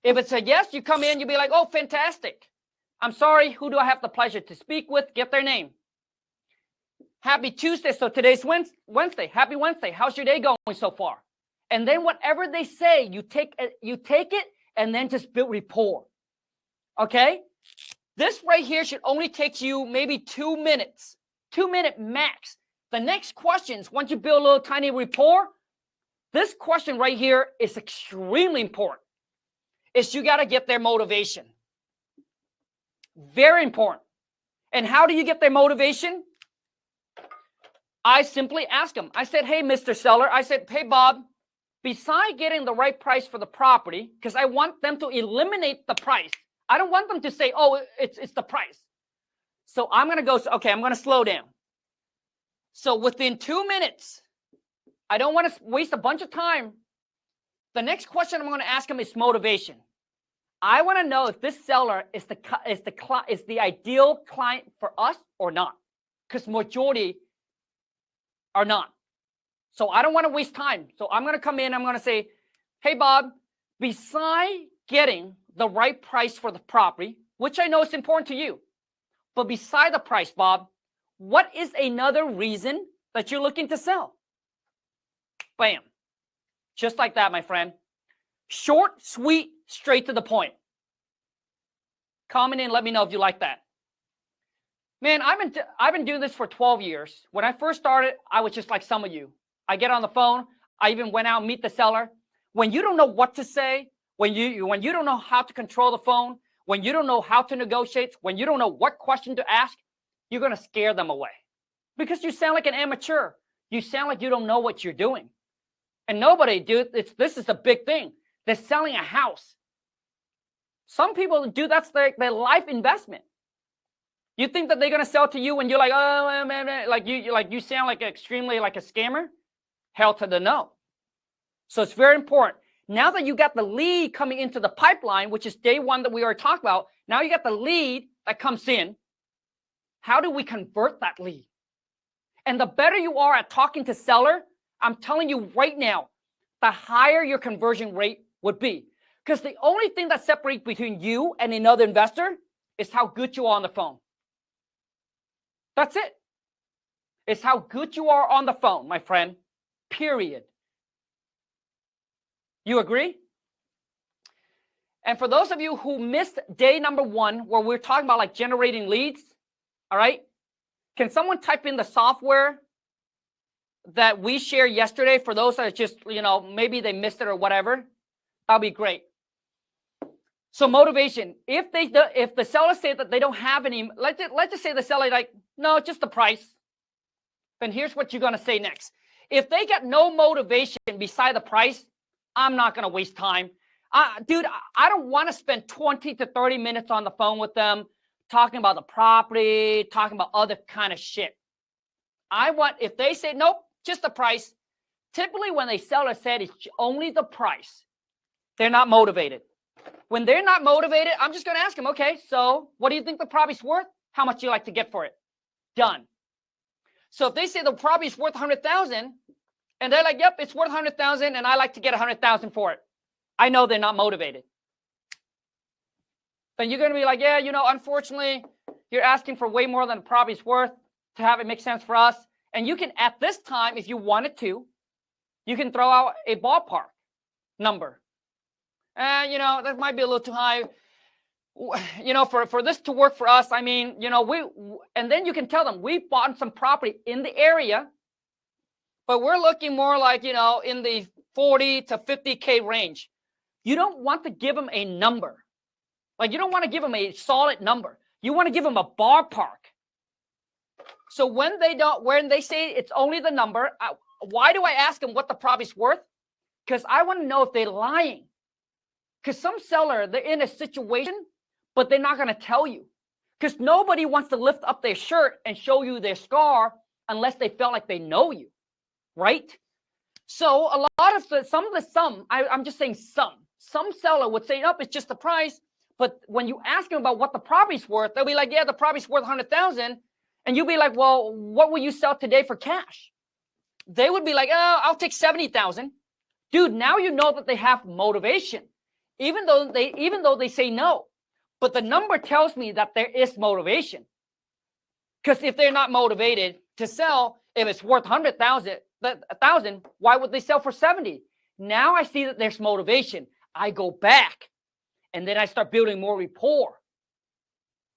If it's a yes, you come in, you'll be like, oh, fantastic. I'm sorry, who do I have the pleasure to speak with? Get their name. Happy Tuesday. So today's Wednesday. Happy Wednesday. How's your day going so far? And then whatever they say, you take it and then just build rapport. Okay? This right here should only take you maybe 2 minutes. 2-minute max. The next questions, once you build a little tiny rapport, this question right here is extremely important. Is you got to get their motivation. Very important. And how do you get their motivation? I simply ask them. I said, hey, Mr. Seller. I said, hey, Bob, besides getting the right price for the property, because I want them to eliminate the price. I don't want them to say, oh, it's the price. So I'm going to go, okay, I'm going to slow down. So within 2 minutes, I don't want to waste a bunch of time. The next question I'm going to ask them is motivation. I want to know if this seller is the ideal client for us or not, because majority are not. So I don't want to waste time. So I'm going to come in. I'm going to say, hey, Bob, besides getting the right price for the property, which I know is important to you, but beside the price, Bob, what is another reason that you're looking to sell? Bam. Just like that, my friend. Short, sweet, straight to the point. Comment in, let me know if you like that. Man, I've been doing this for 12 years. When I first started, I was just like some of you. I get on the phone. I even went out and meet the seller. When you don't know what to say, when you don't know how to control the phone, when you don't know how to negotiate, when you don't know what question to ask, you're going to scare them away because you sound like an amateur. You sound like you don't know what you're doing. And nobody, dude, this is a big thing. They're selling a house. Some people do, that's their life investment. You think that they're going to sell to you when you're like, oh, man, like you sound like extremely like a scammer? Hell to the no. So it's very important. Now that you got the lead coming into the pipeline, which is day one that we already talked about, now you got the lead that comes in. How do we convert that lead? And the better you are at talking to seller, I'm telling you right now, the higher your conversion rate would be. Because the only thing that separates between you and another investor is how good you are on the phone. That's it. It's how good you are on the phone, my friend. Period. You agree? And for those of you who missed day number 1, where we're talking about like generating leads, all right? Can someone type in the software that we shared yesterday, for those that just, you know, maybe they missed it or whatever, that'll be great. So motivation, if the seller say that they don't have any, let's just say the seller like, no, just the price. Then here's what you're going to say next. If they get no motivation beside the price, I'm not going to waste time. Dude, I don't want to spend 20 to 30 minutes on the phone with them talking about the property, talking about other kind of shit. If they say, nope, just the price, typically when the seller said it's only the price, they're not motivated. When they're not motivated, I'm just going to ask them, okay, so what do you think the property's worth? How much do you like to get for it? Done. So if they say the property's worth $100,000 and they're like, yep, it's worth $100,000 and I like to get $100,000 for it, I know they're not motivated. Then you're going to be like, yeah, you know, unfortunately, you're asking for way more than the property's worth to have it make sense for us. And you can, at this time, if you wanted to, you can throw out a ballpark number. You know, that might be a little too high. You know, for this to work for us, I mean, you know, and then you can tell them we bought some property in the area, but we're looking more like, you know, in the 40 to 50K range. You don't want to give them a number. Like, you don't want to give them a solid number. You want to give them a ballpark. So when they say it's only the number, why do I ask them what the property's worth? Because I want to know if they're lying. Because some seller, they're in a situation, but they're not going to tell you. Because nobody wants to lift up their shirt and show you their scar unless they felt like they know you, right? So a lot of I'm just saying some seller would say, nope, it's just the price. But when you ask them about what the property's worth, they'll be like, yeah, the property's worth $100,000. And you'll be like, well, what will you sell today for cash? They would be like, oh, I'll take $70,000. Dude, now you know that they have motivation. Even though they say no, but the number tells me that there is motivation. Because if they're not motivated to sell, if it's worth $100,000, why would they sell for 70? Now I see that there's motivation. I go back, and then I start building more rapport,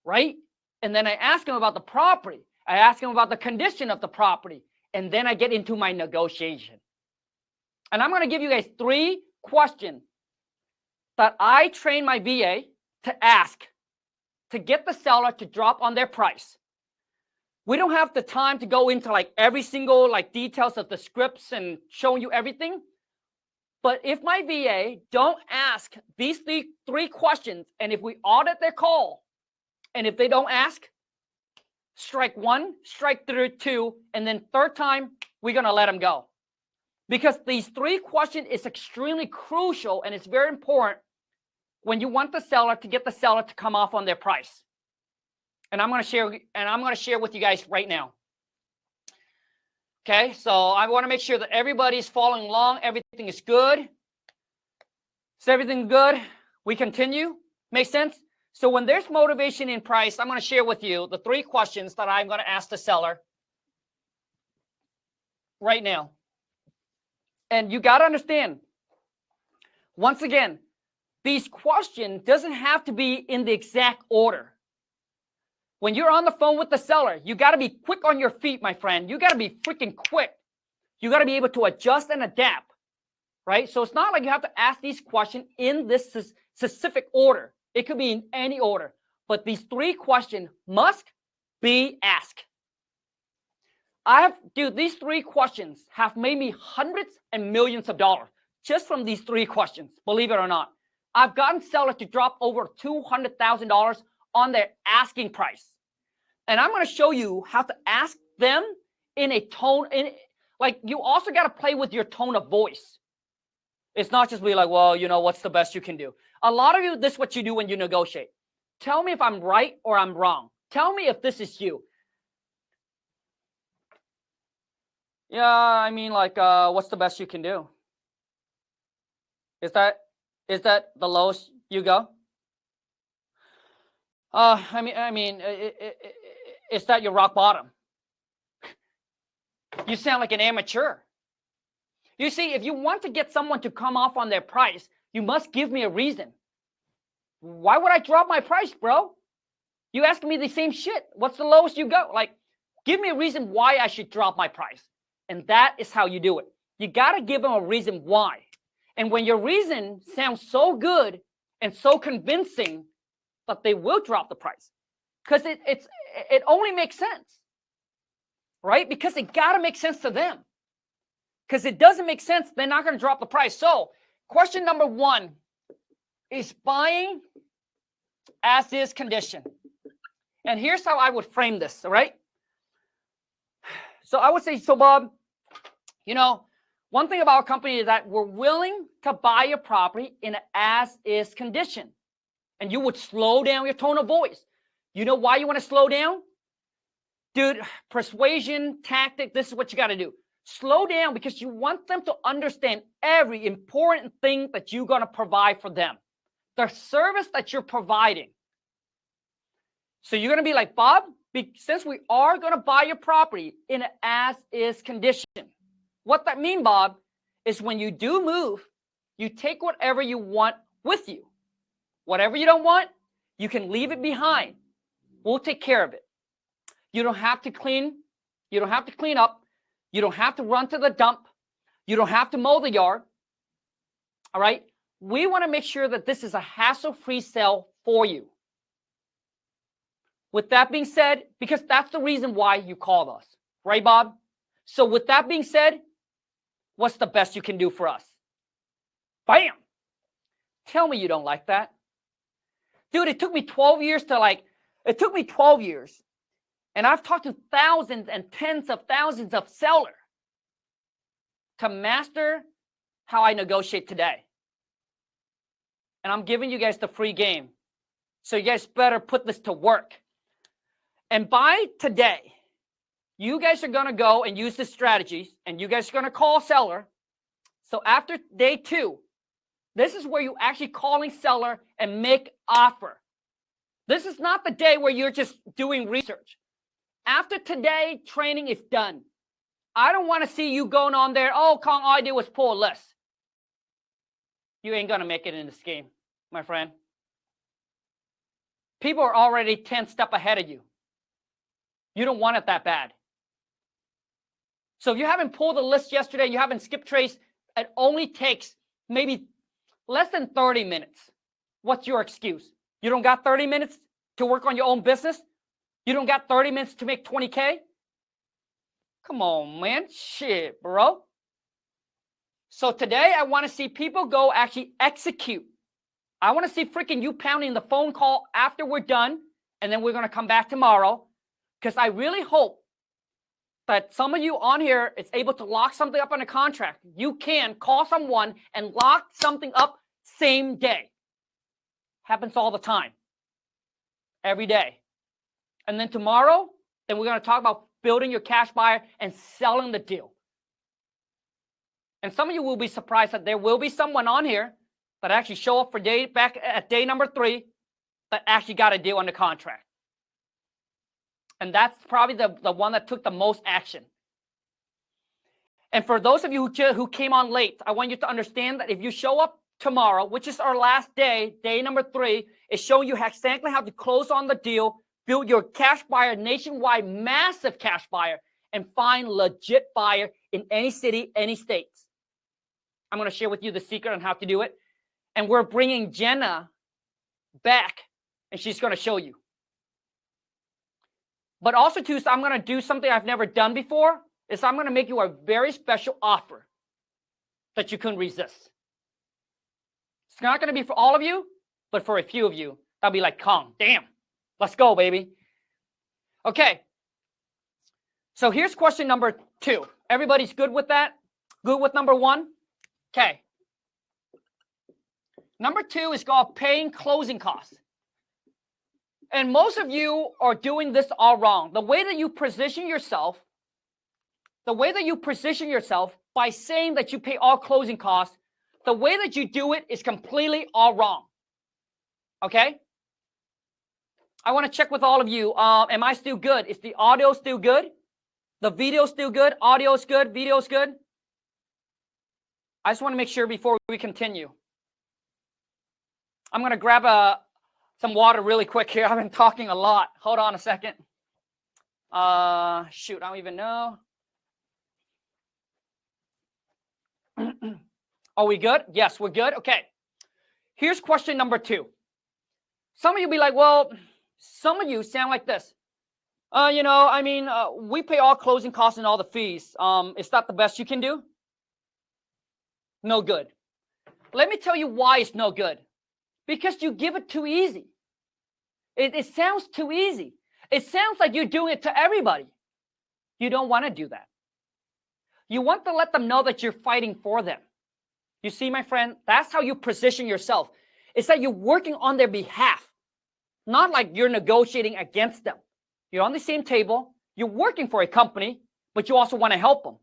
right? And then I ask them about the property. I ask them about the condition of the property, and then I get into my negotiation. And I'm going to give you guys 3 questions that I train my VA to ask to get the seller to drop on their price. We don't have the time to go into like every single like details of the scripts and showing you everything. But if my VA don't ask these 3 questions, and if we audit their call, and if they don't ask, strike 1, strike 2, and then 3rd time, we're going to let them go. Because these 3 questions is extremely crucial, and it's very important when you want the seller to get the seller to come off on their price. And I'm going to share with you guys right now. Okay, so I want to make sure that everybody's following along. Everything is good. Is everything good? We continue? Make sense? So when there's motivation in price, I'm going to share with you the 3 questions that I'm going to ask the seller right now. And you got to understand, once again, these questions doesn't have to be in the exact order. When you're on the phone with the seller, you got to be quick on your feet, my friend. You got to be freaking quick. You got to be able to adjust and adapt, right? So it's not like you have to ask these questions in this specific order. It could be in any order. But these 3 questions must be asked. These 3 questions have made me hundreds and millions of dollars just from these 3 questions, believe it or not. I've gotten sellers to drop over $200,000 on their asking price. And I'm going to show you how to ask them in a tone, like you also got to play with your tone of voice. It's not just be like, well, you know, what's the best you can do? A lot of you, this is what you do when you negotiate. Tell me if I'm right or I'm wrong. Tell me if this is you. Yeah, I mean, like, what's the best you can do? Is that the lowest you go? I mean, is that your rock bottom? You sound like an amateur. You see, if you want to get someone to come off on their price, you must give me a reason. Why would I drop my price, bro? You asking me the same shit. What's the lowest you go? Like, give me a reason why I should drop my price. And that is how you do it. You got to give them a reason why. And when your reason sounds so good and so convincing, that they will drop the price, because it only makes sense, right? Because it got to make sense to them. Because it doesn't make sense, they're not going to drop the price. So question number 1 is buying as is condition. And here's how I would frame this, all right? So I would say, so Bob, you know, one thing about our company is that we're willing to buy a property in an as-is condition. And you would slow down your tone of voice. You know why you want to slow down? Dude, persuasion, tactic, this is what you got to do. Slow down because you want them to understand every important thing that you're going to provide for them. The service that you're providing. So you're going to be like, Bob, since we are going to buy your property in an as-is condition. What that means, Bob, is when you do move, you take whatever you want with you. Whatever you don't want, you can leave it behind. We'll take care of it. You don't have to clean. You don't have to clean up. You don't have to run to the dump. You don't have to mow the yard. All right? We want to make sure that this is a hassle-free sale for you. With that being said, because that's the reason why you called us. Right, Bob? So with that being said, what's the best you can do for us? Bam! Tell me you don't like that. Dude, it took me 12 years it took me 12 years. And I've talked to thousands and tens of thousands of sellers to master how I negotiate today. And I'm giving you guys the free game. So you guys better put this to work. And by today, you guys are going to go and use the strategies, and you guys are going to call seller. So after day 2, this is where you actually calling seller and make offer. This is not the day where you're just doing research. After today, training is done. I don't want to see you going on there, oh, Khang, all I did was pull a list. You ain't going to make it in this game, my friend. People are already 10 steps ahead of you. You don't want it that bad. So if you haven't pulled the list yesterday, you haven't skipped trace, it only takes maybe less than 30 minutes. What's your excuse? You don't got 30 minutes to work on your own business? You don't got 30 minutes to make 20K? Come on, man. Shit, bro. So today I want to see people go actually execute. I want to see freaking you pounding the phone call after we're done, and then we're going to come back tomorrow, because I really hope that some of you on here is able to lock something up on a contract. You can call someone and lock something up same day. Happens all the time. Every day. And then tomorrow, then we're going to talk about building your cash buyer and selling the deal. And some of you will be surprised that there will be someone on here that actually show up for back at day number 3 that actually got a deal on the contract. And that's probably the one that took the most action. And for those of you who came on late, I want you to understand that if you show up tomorrow, which is our last day, day number 3, is showing you exactly how to close on the deal, build your cash buyer, nationwide, massive cash buyer, and find legit buyer in any city, any states. I'm going to share with you the secret on how to do it. And we're bringing Jenna back, and she's going to show you. But also, too, so I'm going to do something I've never done before, is I'm going to make you a very special offer that you couldn't resist. It's not going to be for all of you, but for a few of you. That'll be like, Khang, damn, let's go, baby. Okay. So here's question number 2. Everybody's good with that? Good with number 1? Okay. Number 2 is called paying closing costs. And most of you are doing this all wrong. The way that you position yourself by saying that you pay all closing costs, the way that you do it is completely all wrong. Okay? I want to check with all of you. Am I still good? Is the audio still good? The video still good? Audio is good? Video is good? I just want to make sure before we continue. I'm going to grab some water really quick here. I've been talking a lot. Hold on a second. Shoot, I don't even know. Are we good? Yes, we're good. Okay. Here's question number 2. Some of you be like, well, some of you sound like this. We pay all closing costs and all the fees. Is that the best you can do? No good. Let me tell you why it's no good. Because you give it too easy. It sounds too easy. It sounds like you're doing it to everybody. You don't want to do that. You want to let them know that you're fighting for them. You see, my friend, that's how you position yourself. It's that you're working on their behalf, not like you're negotiating against them. You're on the same table. You're working for a company, but you also want to help them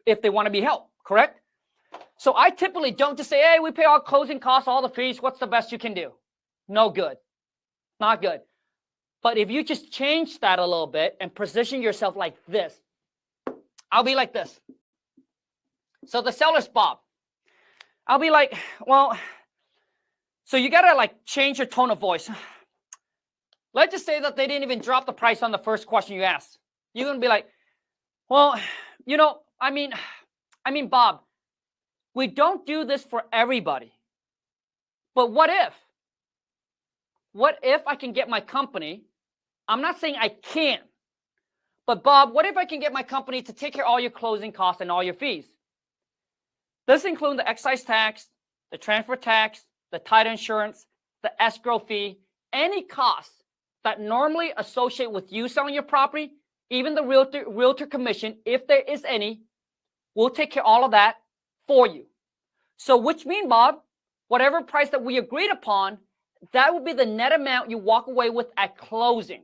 if they want to be helped, correct? So I typically don't just say, hey, we pay all closing costs, all the fees. What's the best you can do? No good. Not good. But if you just change that a little bit and position yourself like this, I'll be like this. So the seller's Bob. I'll be like, well, so you got to like change your tone of voice. Let's just say that they didn't even drop the price on the first question you asked. You're going to be like, well, Bob, we don't do this for everybody. But what if? What if I can get my company? I'm not saying I can't. But Bob, what if I can get my company to take care of all your closing costs and all your fees? This includes the excise tax, the transfer tax, the title insurance, the escrow fee, any costs that normally associate with you selling your property, even the realtor commission, if there is any, we'll take care of all of that for you. So which means, Bob, whatever price that we agreed upon, that will be the net amount you walk away with at closing.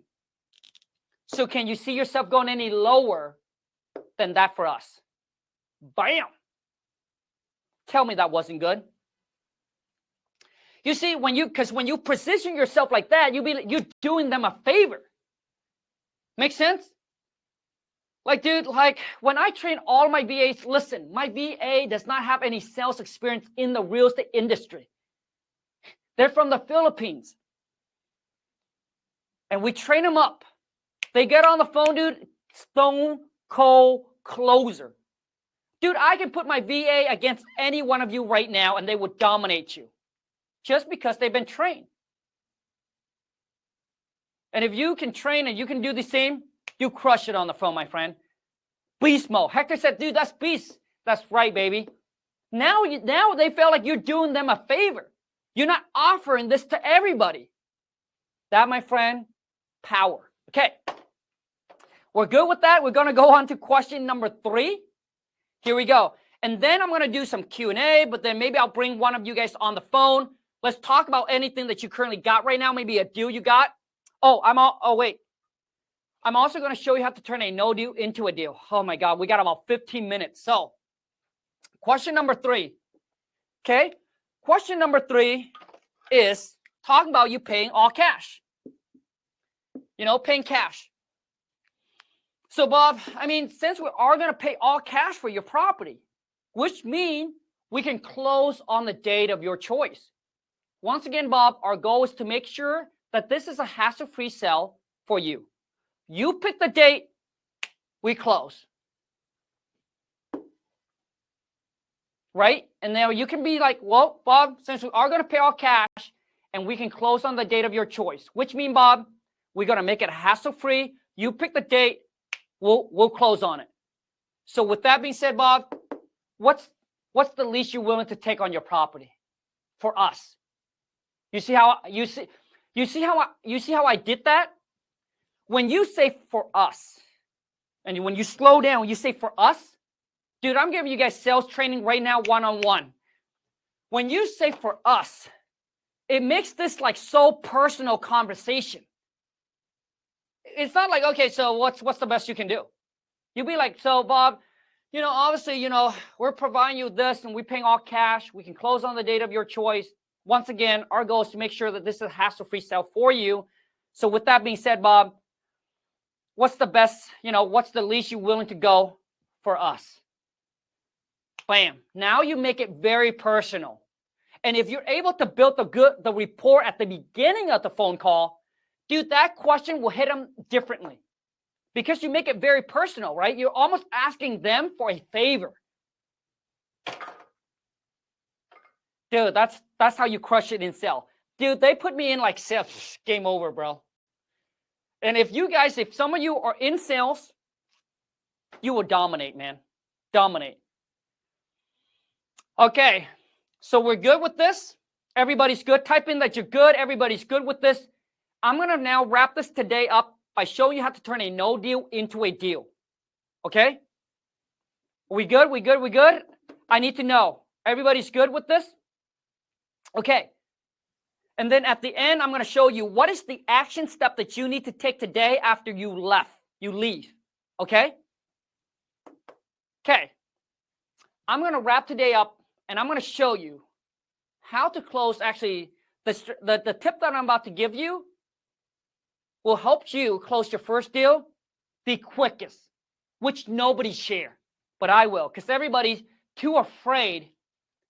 So can you see yourself going any lower than that for us? Bam. Tell me that wasn't good. You see, when you position yourself like that, you're doing them a favor. Make sense? Like, dude, like when I train all my VAs, listen, my VA does not have any sales experience in the real estate industry. They're from the Philippines. And we train them up. They get on the phone, dude, stone cold closer. Dude, I can put my VA against any one of you right now and they would dominate you. Just because they've been trained. And if you can train and you can do the same, you crush it on the phone, my friend. Beast mode. Hector said, dude, that's beast. That's right, baby. Now they feel like you're doing them a favor. You're not offering this to everybody. That, my friend, power. Okay. We're good with that. We're going to go on to question number 3. Here we go. And then I'm going to do some Q&A, but then maybe I'll bring one of you guys on the phone. Let's talk about anything that you currently got right now, maybe a deal you got. Wait. I'm also going to show you how to turn a no deal into a deal. Oh my God, we got about 15 minutes. So question number 3. Okay. Question number 3 is talking about you paying all cash. Paying cash. So Bob, since we are going to pay all cash for your property, which means we can close on the date of your choice. Once again, Bob, our goal is to make sure that this is a hassle-free sale for you. You pick the date, we close. Right? And now you can be like, well, Bob, since we are going to pay all cash and we can close on the date of your choice, which means, Bob, we're going to make it hassle-free. You pick the date, we'll close on it. So with that being said, Bob, what's the least you're willing to take on your property for us? You see how I did that? When you say for us, and when you slow down, when you say for us, dude, I'm giving you guys sales training right now, one-on-one. When you say for us, it makes this like so personal conversation. It's not like, okay, so what's the best you can do? You'll be like, so Bob, obviously, we're providing you this and we're paying all cash. We can close on the date of your choice. Once again, our goal is to make sure that this is a hassle-free sale for you. So with that being said, Bob, what's the best, what's the least you're willing to go for us? Bam. Now you make it very personal. And if you're able to build the rapport at the beginning of the phone call, dude, that question will hit them differently. Because you make it very personal, right? You're almost asking them for a favor. Dude, that's how you crush it in sale. Dude, they put me in like sales. Game over, bro. And if some of you are in sales, you will dominate, man. Dominate. Okay, so we're good with this. Everybody's good. Type in that you're good. Everybody's good with this. I'm going to now wrap this today up by showing you how to turn a no deal into a deal. Okay? We good? We good? We good? I need to know. Everybody's good with this? Okay. And then at the end, I'm going to show you what is the action step that you need to take today after you leave. Okay? Okay. I'm going to wrap today up, and I'm going to show you how to close. Actually, the tip that I'm about to give you will help you close your first deal the quickest, which nobody share, but I will, because everybody's too afraid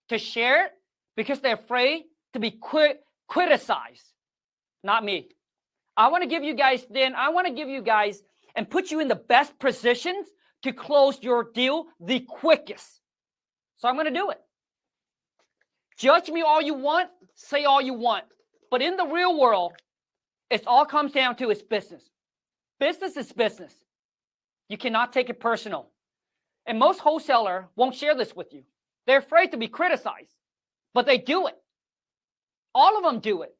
to share it because they're afraid to be criticized. Not me. I want to give you guys and put you in the best positions to close your deal the quickest. So I'm going to do it. Judge me all you want, say all you want. But in the real world, it all comes down to it's business. Business is business. You cannot take it personal. And most wholesalers won't share this with you. They're afraid to be criticized, but they do it. All of them do it.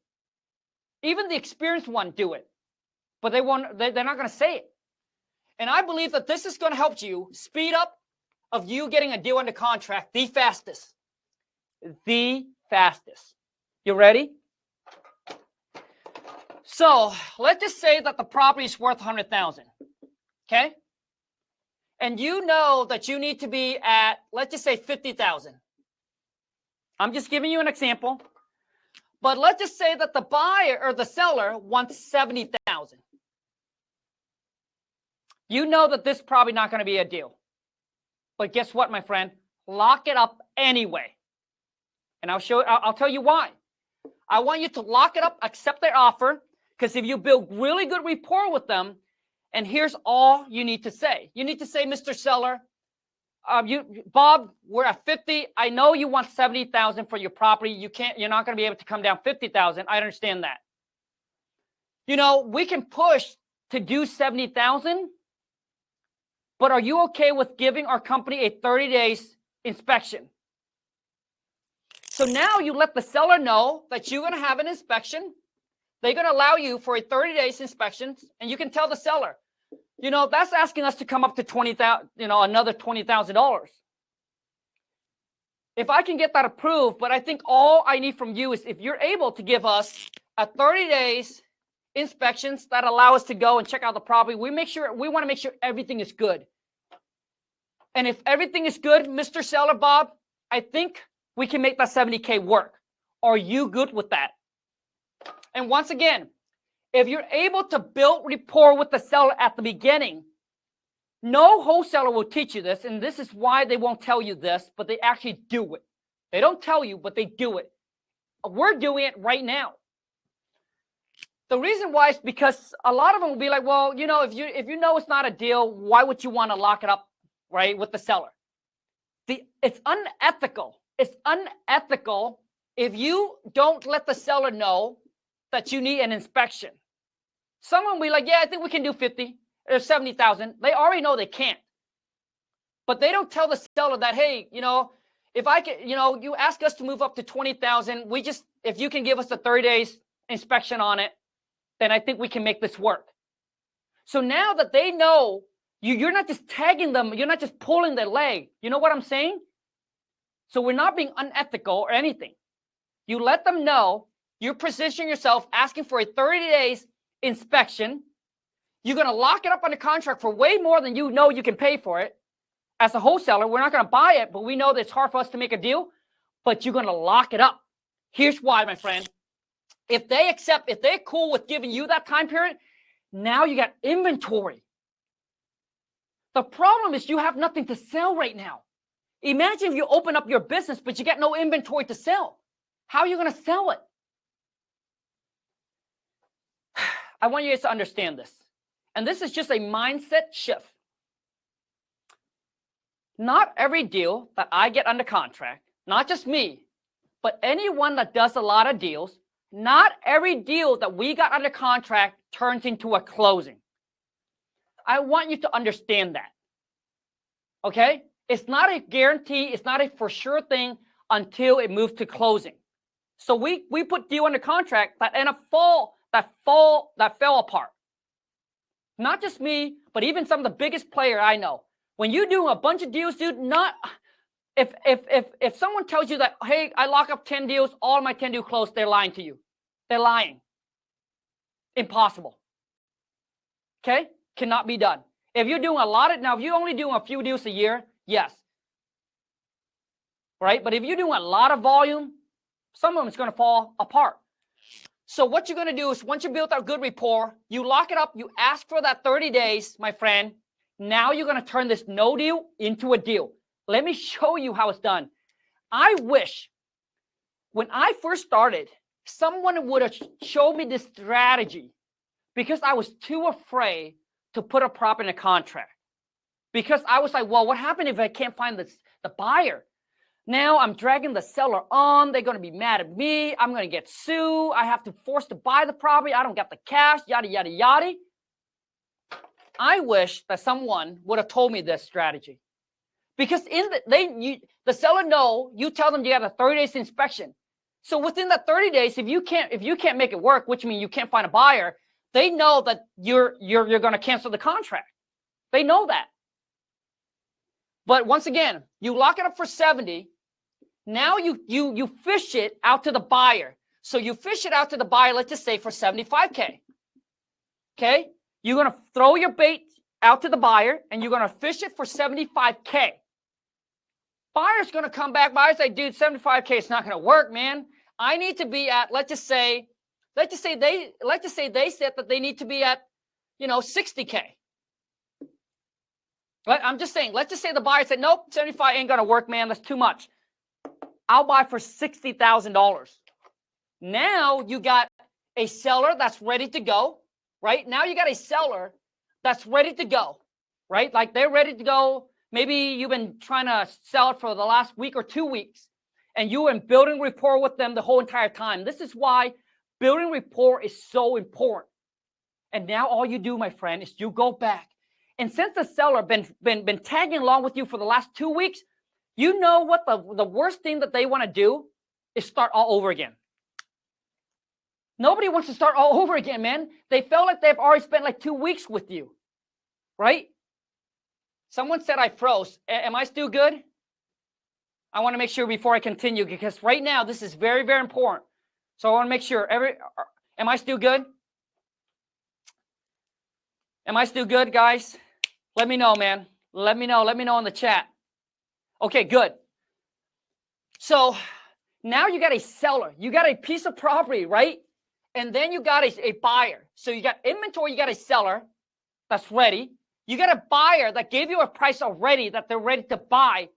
Even the experienced ones do it, but they're not going to say it. And I believe that this is going to help you speed up of you getting a deal under contract the fastest. The fastest. You ready? So let's just say that the property is worth $100,000. Okay? And you know that you need to be at, let's just say $50,000. I'm just giving you an example. But let's just say that the buyer or the seller wants $70,000. You know that this is probably not going to be a deal. But guess what, my friend? Lock it up anyway. And I'll tell you why. I want you to lock it up, accept their offer, because if you build really good rapport with them, and here's all you need to say. You need to say, Mr. Seller, Bob, we're at 50. I know you want 70,000 for your property. You're not going to be able to come down 50,000. I understand that. You know, we can push to do 70,000, but are you okay with giving our company a 30 days inspection? So now you let the seller know that you're going to have an inspection. They're going to allow you for a 30 days inspection, and you can tell the seller, you know, that's asking us to come up to $20,000, another $20,000. If I can get that approved, but I think all I need from you is if you're able to give us a 30 days inspections that allow us to go and check out the property, we want to make sure everything is good. And if everything is good, Mr. Seller Bob, I think we can make that 70K work. Are you good with that? And once again, if you're able to build rapport with the seller at the beginning, no wholesaler will teach you this, and this is why they won't tell you this, but they actually do it. They don't tell you, but they do it. We're doing it right now. The reason why is because a lot of them will be like, well, if you know it's not a deal, why would you want to lock it up, right, with the seller? It's unethical. It's unethical if you don't let the seller know that you need an inspection. Someone will be like, yeah, I think we can do 50 or 70,000. They already know they can't. But they don't tell the seller that, hey, if I can, you ask us to move up to 20,000, if you can give us a 30 days inspection on it, then I think we can make this work. So now that they know you're not just tagging them, you're not just pulling their leg. You know what I'm saying? So we're not being unethical or anything. You let them know you're positioning yourself, asking for a 30 days inspection. You're going to lock it up on the contract for way more than you know you can pay for it. As a wholesaler, we're not going to buy it, but we know that it's hard for us to make a deal, but you're going to lock it up. Here's why, my friend. If they're cool with giving you that time period, now you got inventory. The problem is you have nothing to sell right now. Imagine if you open up your business, but you got no inventory to sell. How are you going to sell it? I want you guys to understand this. And this is just a mindset shift. Not every deal that I get under contract, not just me, but anyone that does a lot of deals, not every deal that we got under contract turns into a closing. I want you to understand that. Okay? It's not a guarantee. It's not a for sure thing until it moves to closing. So we put deal under contract that fell apart. Not just me, but even some of the biggest player I know. When you're doing a bunch of deals, dude, if someone tells you that, hey, I lock up 10 deals, all of my 10 deals close, they're lying to you. They're lying. Impossible. Okay? Cannot be done. If you're doing a lot of, now if you're only doing a few deals a year, yes. Right? But if you're doing a lot of volume, some of them is going to fall apart. So what you're going to do is once you build that good rapport, you lock it up, you ask for that 30 days, my friend. Now you're going to turn this no deal into a deal. Let me show you how it's done. I wish when I first started, someone would have showed me this strategy because I was too afraid to put a property in a contract. Because I was like, well, what happened if I can't find the buyer? Now I'm dragging the seller on. They're going to be mad at me. I'm going to get sued. I have to force to buy the property. I don't get the cash, yada, yada, yada. I wish that someone would have told me this strategy. Because the seller know, you tell them you got a 30 days inspection. So within that 30 days, if you can't make it work, which means you can't find a buyer, they know that you're going to cancel the contract. They know that. But once again, you lock it up for 70. Now you fish it out to the buyer. So you fish it out to the buyer, let's just say for 75K. Okay? You're going to throw your bait out to the buyer and you're going to fish it for 75K. Buyer's going to come back. Buyer's like, dude, 75K is not going to work, man. I need to be at, let's just say they said that they need to be at, 60K. Right? I'm just saying, let's just say the buyer said, nope, 75 ain't going to work, man. That's too much. I'll buy for $60,000. Now you got a seller that's ready to go, right? Now you got a seller that's ready to go, right? Like they're ready to go. Maybe you've been trying to sell it for the last week or 2 weeks, and you've been building rapport with them the whole entire time. This is why building rapport is so important. And now all you do, my friend, is you go back. And since the seller been tagging along with you for the last 2 weeks, you know what the worst thing that they want to do is start all over again. Nobody wants to start all over again, man. They felt like they've already spent like 2 weeks with you, right? Someone said I froze. Am I still good? I want to make sure before I continue, because right now this is very, very important. So I want to make sure am I still good? Am I still good, guys? Let me know, man. Let me know in the chat. Okay, good. So now you got a seller. You got a piece of property, right? And then you got a buyer. So you got inventory, you got a seller that's ready. You got a buyer that gave you a price already that they're ready to buy.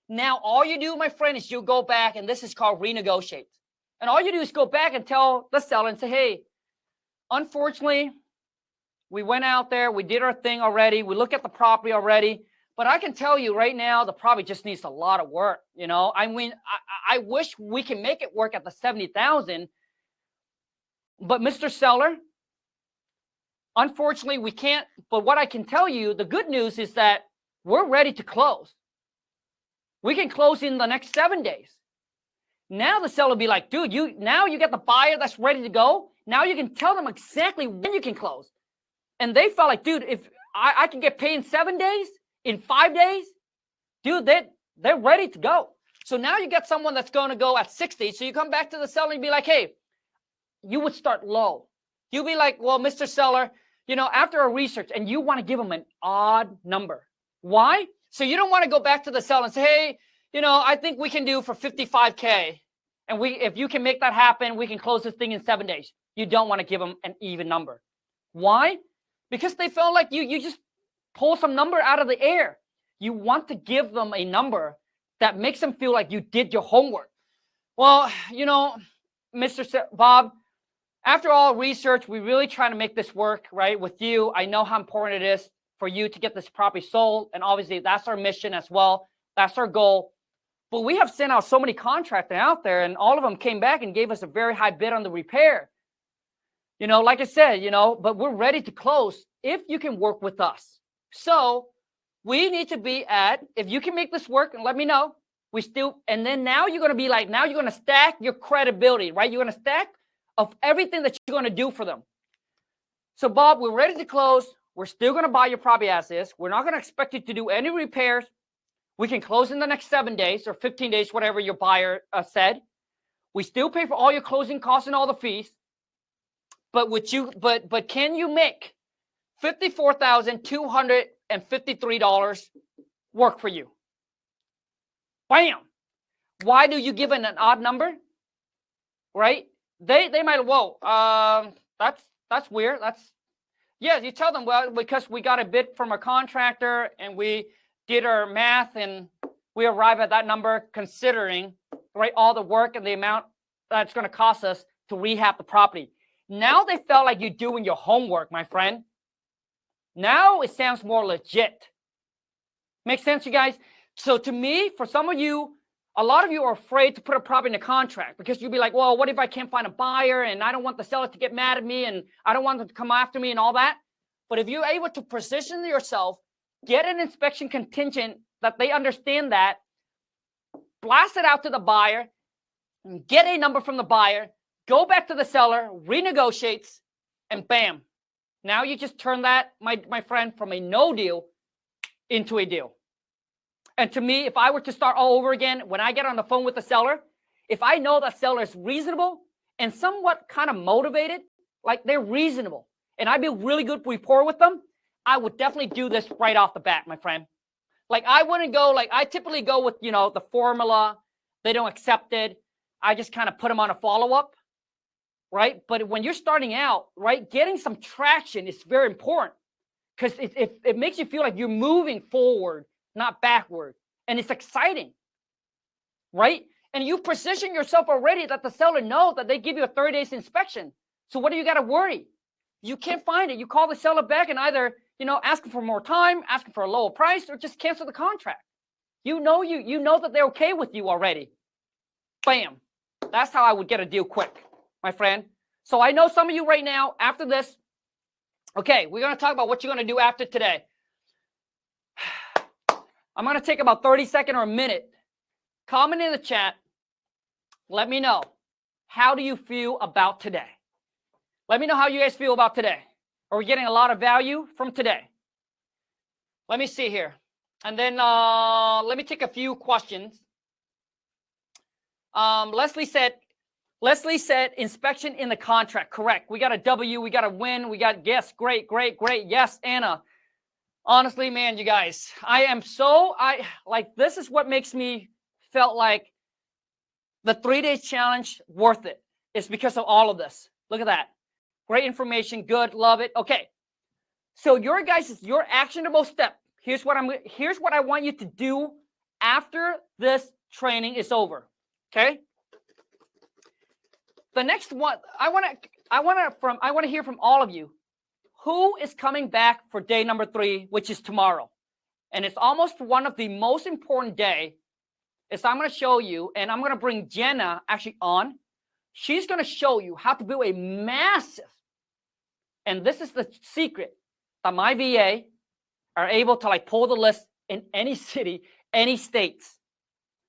Now all you do, my friend, is you go back, and this is called renegotiate. And all you do is go back and tell the seller and say, hey, unfortunately, we went out there, we did our thing already, we look at the property already, but I can tell you right now, the property just needs a lot of work. I mean, I wish we can make it work at the 70,000, but Mr. Seller, unfortunately, we can't. But what I can tell you, the good news is that we're ready to close. We can close in the next 7 days. Now the seller will be like, dude, now you get the buyer that's ready to go. Now you can tell them exactly when you can close. And they felt like, dude, if I can get paid in 7 days, in 5 days, dude, they're ready to go. So now you get someone that's going to go at 60. So you come back to the seller and be like, hey, you would start low. You'll be like, well, Mr. Seller, after a research, and you want to give them an odd number. Why? So you don't want to go back to the seller and say, hey, I think we can do for 55K. And if you can make that happen, we can close this thing in 7 days. You don't want to give them an even number. Why? Because they felt like you just pull some number out of the air. You want to give them a number that makes them feel like you did your homework. Well, Mr. Bob, after all research, we really try to make this work, right, with you. I know how important it is for you to get this property sold. And obviously, that's our mission as well. That's our goal. But we have sent out so many contractors out there, and all of them came back and gave us a very high bid on the repair. You know, like I said, you know, but we're ready to close if you can work with us. So we need to be at, if you can make this work, and let me know. And then now you're going to be like, now you're going to stack your credibility, right? You're going to stack of everything that you're going to do for them. So Bob, we're ready to close. We're still going to buy your property as is. We're not going to expect you to do any repairs. We can close in the next 7 days or 15 days, whatever your buyer said. We still pay for all your closing costs and all the fees. But can you make $54,253 work for you? Bam. Why do you give it an odd number? Right? They might, whoa, that's weird. Yeah, you tell them, well, because we got a bid from a contractor and we did our math and we arrive at that number considering, right, all the work and the amount that's going to cost us to rehab the property. Now they felt like you're doing your homework, my friend. Now it sounds more legit. Make sense, you guys? So to me, for some of you, a lot of you are afraid to put a property in a contract because you'll be like, well, what if I can't find a buyer and I don't want the seller to get mad at me and I don't want them to come after me and all that. But if you're able to position yourself, get an inspection contingent that they understand that, blast it out to the buyer, get a number from the buyer, go back to the seller, renegotiates, and bam. Now you just turn that, my friend, from a no deal into a deal. And to me, if I were to start all over again, when I get on the phone with the seller, if I know that seller is reasonable and somewhat kind of motivated, like they're reasonable, and I build really good rapport with them, I would definitely do this right off the bat, my friend. Like I wouldn't go, like I typically go with, you know, the formula. They don't accept it. I just kind of put them on a follow-up, right? But when you're starting out, right, getting some traction is very important because it makes you feel like you're moving forward, not backward. And it's exciting, right? And you position yourself already that the seller knows that they give you a 30 days inspection. So what do you got to worry? You can't find it. You call the seller back and either, you know, ask them for more time, ask them for a lower price, or just cancel the contract. You know that they're okay with you already. Bam. That's how I would get a deal quick, my friend. So I know some of you right now, after this, okay, we're going to talk about what you're going to do after today. I'm going to take about 30 seconds or a minute. Comment in the chat. Let me know. How do you feel about today? Let me know how you guys feel about today. Are we getting a lot of value from today? Let me see here. And then let me take a few questions. Leslie said inspection in the contract. Correct. We got a W. We got a win. We got yes. Great. Yes, Anna. Honestly, man, you guys, this is what makes me felt like the 3-day challenge worth it. It's because of all of this. Look at that. Great information. Good. Love it. Okay. So your actionable step. Here's what I want you to do after this training is over. Okay. The next one, I want to hear from all of you. Who is coming back for day number 3, which is tomorrow? And it's almost one of the most important day. Is I'm going to show you, and I'm going to bring Jenna actually on. She's going to show you how to build a massive, and this is the secret, that my VA are able to like pull the list in any city, any states.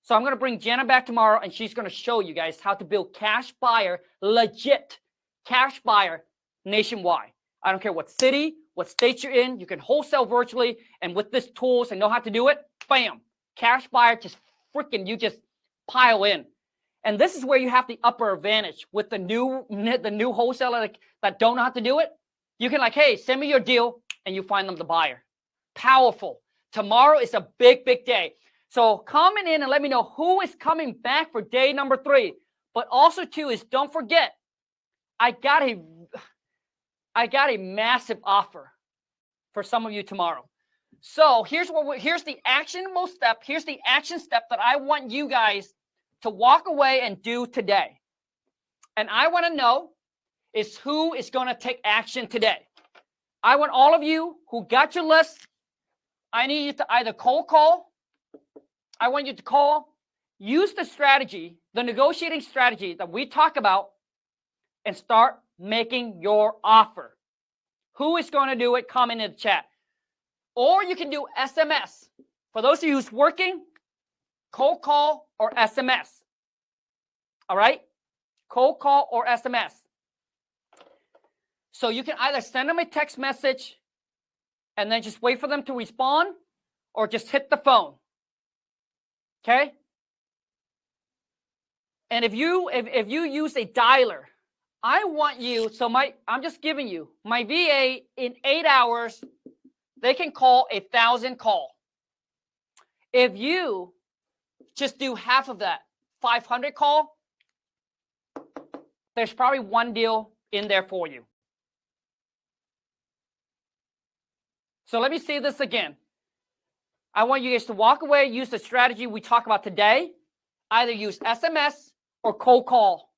So I'm going to bring Jenna back tomorrow, and she's going to show you guys how to build cash buyer, legit cash buyer nationwide. I don't care what city, what state you're in. You can wholesale virtually, and with this tools and know how to do it, bam, cash buyer, just freaking, you just pile in. And this is where you have the upper advantage with the new wholesaler that don't know how to do it. You can like, hey, send me your deal, and you find them the buyer. Powerful. Tomorrow is a big, big day. So comment in and let me know who is coming back for day number 3. But also too is don't forget, I got a massive offer for some of you tomorrow. So here's the actionable step. Here's the action step that I want you guys to walk away and do today. And I want to know is who is going to take action today. I want all of you who got your list. I need you to either cold call. I want you to call use the strategy, the negotiating strategy that we talk about, and start making your offer. Who is going to do it? Comment in the chat. Or you can do SMS. For those of you who's working, cold call or SMS. All right? Cold call or SMS. So you can either send them a text message and then just wait for them to respond, or just hit the phone. Okay? And if you use a dialer, I want you, I'm just giving you, my VA in 8 hours, they can call 1,000 calls. If you just do half of that, 500 call, there's probably one deal in there for you. So let me say this again. I want you guys to walk away, use the strategy we talk about today. Either use SMS or cold call.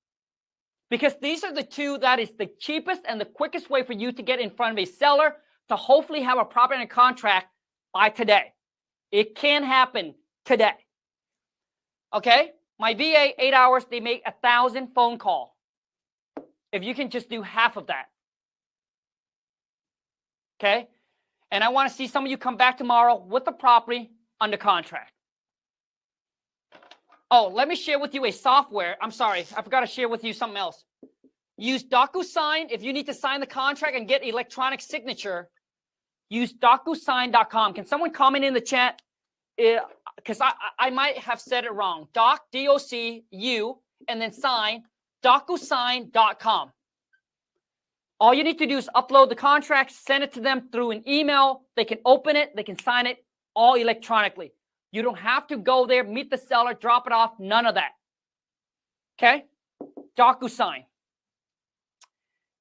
Because these are the two that is the cheapest and the quickest way for you to get in front of a seller to hopefully have a property and contract by today. It can happen today. Okay? My VA, 8 hours, they make 1,000 phone calls. If you can just do half of that. Okay? And I want to see some of you come back tomorrow with the property under contract. Oh, let me share with you a software. I'm sorry, I forgot to share with you something else. Use DocuSign. If you need to sign the contract and get electronic signature, use DocuSign.com. Can someone comment in the chat? Because I might have said it wrong. Doc, D-O-C-U, and then sign, DocuSign.com. All you need to do is upload the contract, send it to them through an email. They can open it. They can sign it all electronically. You don't have to go there, meet the seller, drop it off. None of that. Okay? DocuSign.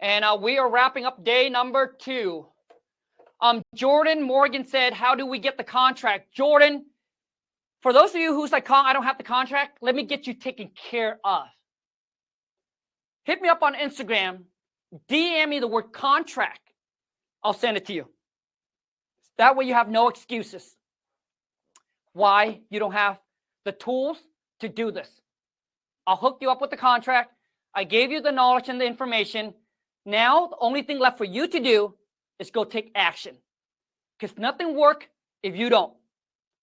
And we are wrapping up day number 2. Jordan Morgan said, how do we get the contract? Jordan, for those of you who's like, I don't have the contract, let me get you taken care of. Hit me up on Instagram. DM me the word contract. I'll send it to you. That way you have no excuses. Why you don't have the tools to do this. I'll hook you up with the contract. I gave you the knowledge and the information. Now, the only thing left for you to do is go take action. Because nothing works if you don't.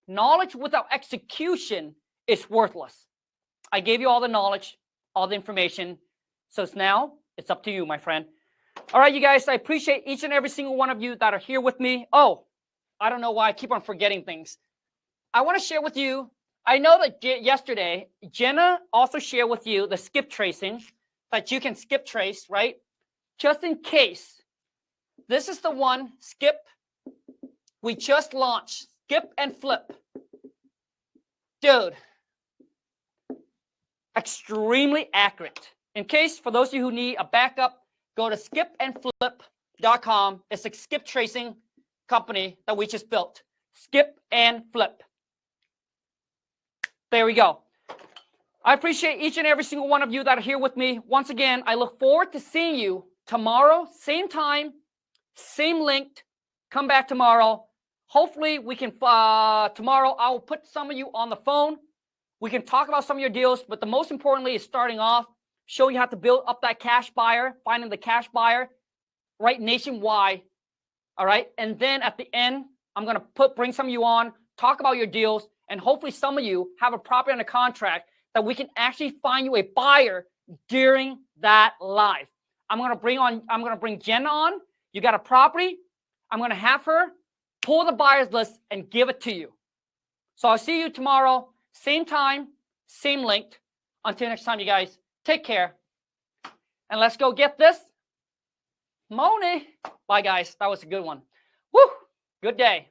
Knowledge without execution is worthless. I gave you all the knowledge, all the information. So it's up to you, my friend. All right, you guys, I appreciate each and every single one of you that are here with me. Oh, I don't know why I keep on forgetting things. I want to share with you, I know that yesterday, Jenna also shared with you the skip tracing, that you can skip trace, right? Just in case. This is the one, skip, we just launched, skip and flip. Dude, extremely accurate. In case, for those of you who need a backup, go to skipandflip.com. It's a skip tracing company that we just built. Skip and flip. There we go. I appreciate each and every single one of you that are here with me. Once again, I look forward to seeing you tomorrow, same time, same link. Come back tomorrow. Hopefully we can, tomorrow I will put some of you on the phone. We can talk about some of your deals, but the most importantly is starting off, showing you how to build up that cash buyer, finding the cash buyer, right, nationwide. All right. And then at the end, I'm going to bring some of you on, talk about your deals, and hopefully some of you have a property under contract that we can actually find you a buyer during that live. I'm going to bring Jenna on. You got a property. I'm going to have her pull the buyers list and give it to you. So I'll see you tomorrow, same time, same link. Until next time, you guys, take care. And let's go get this money. Bye, guys. That was a good one. Woo! Good day.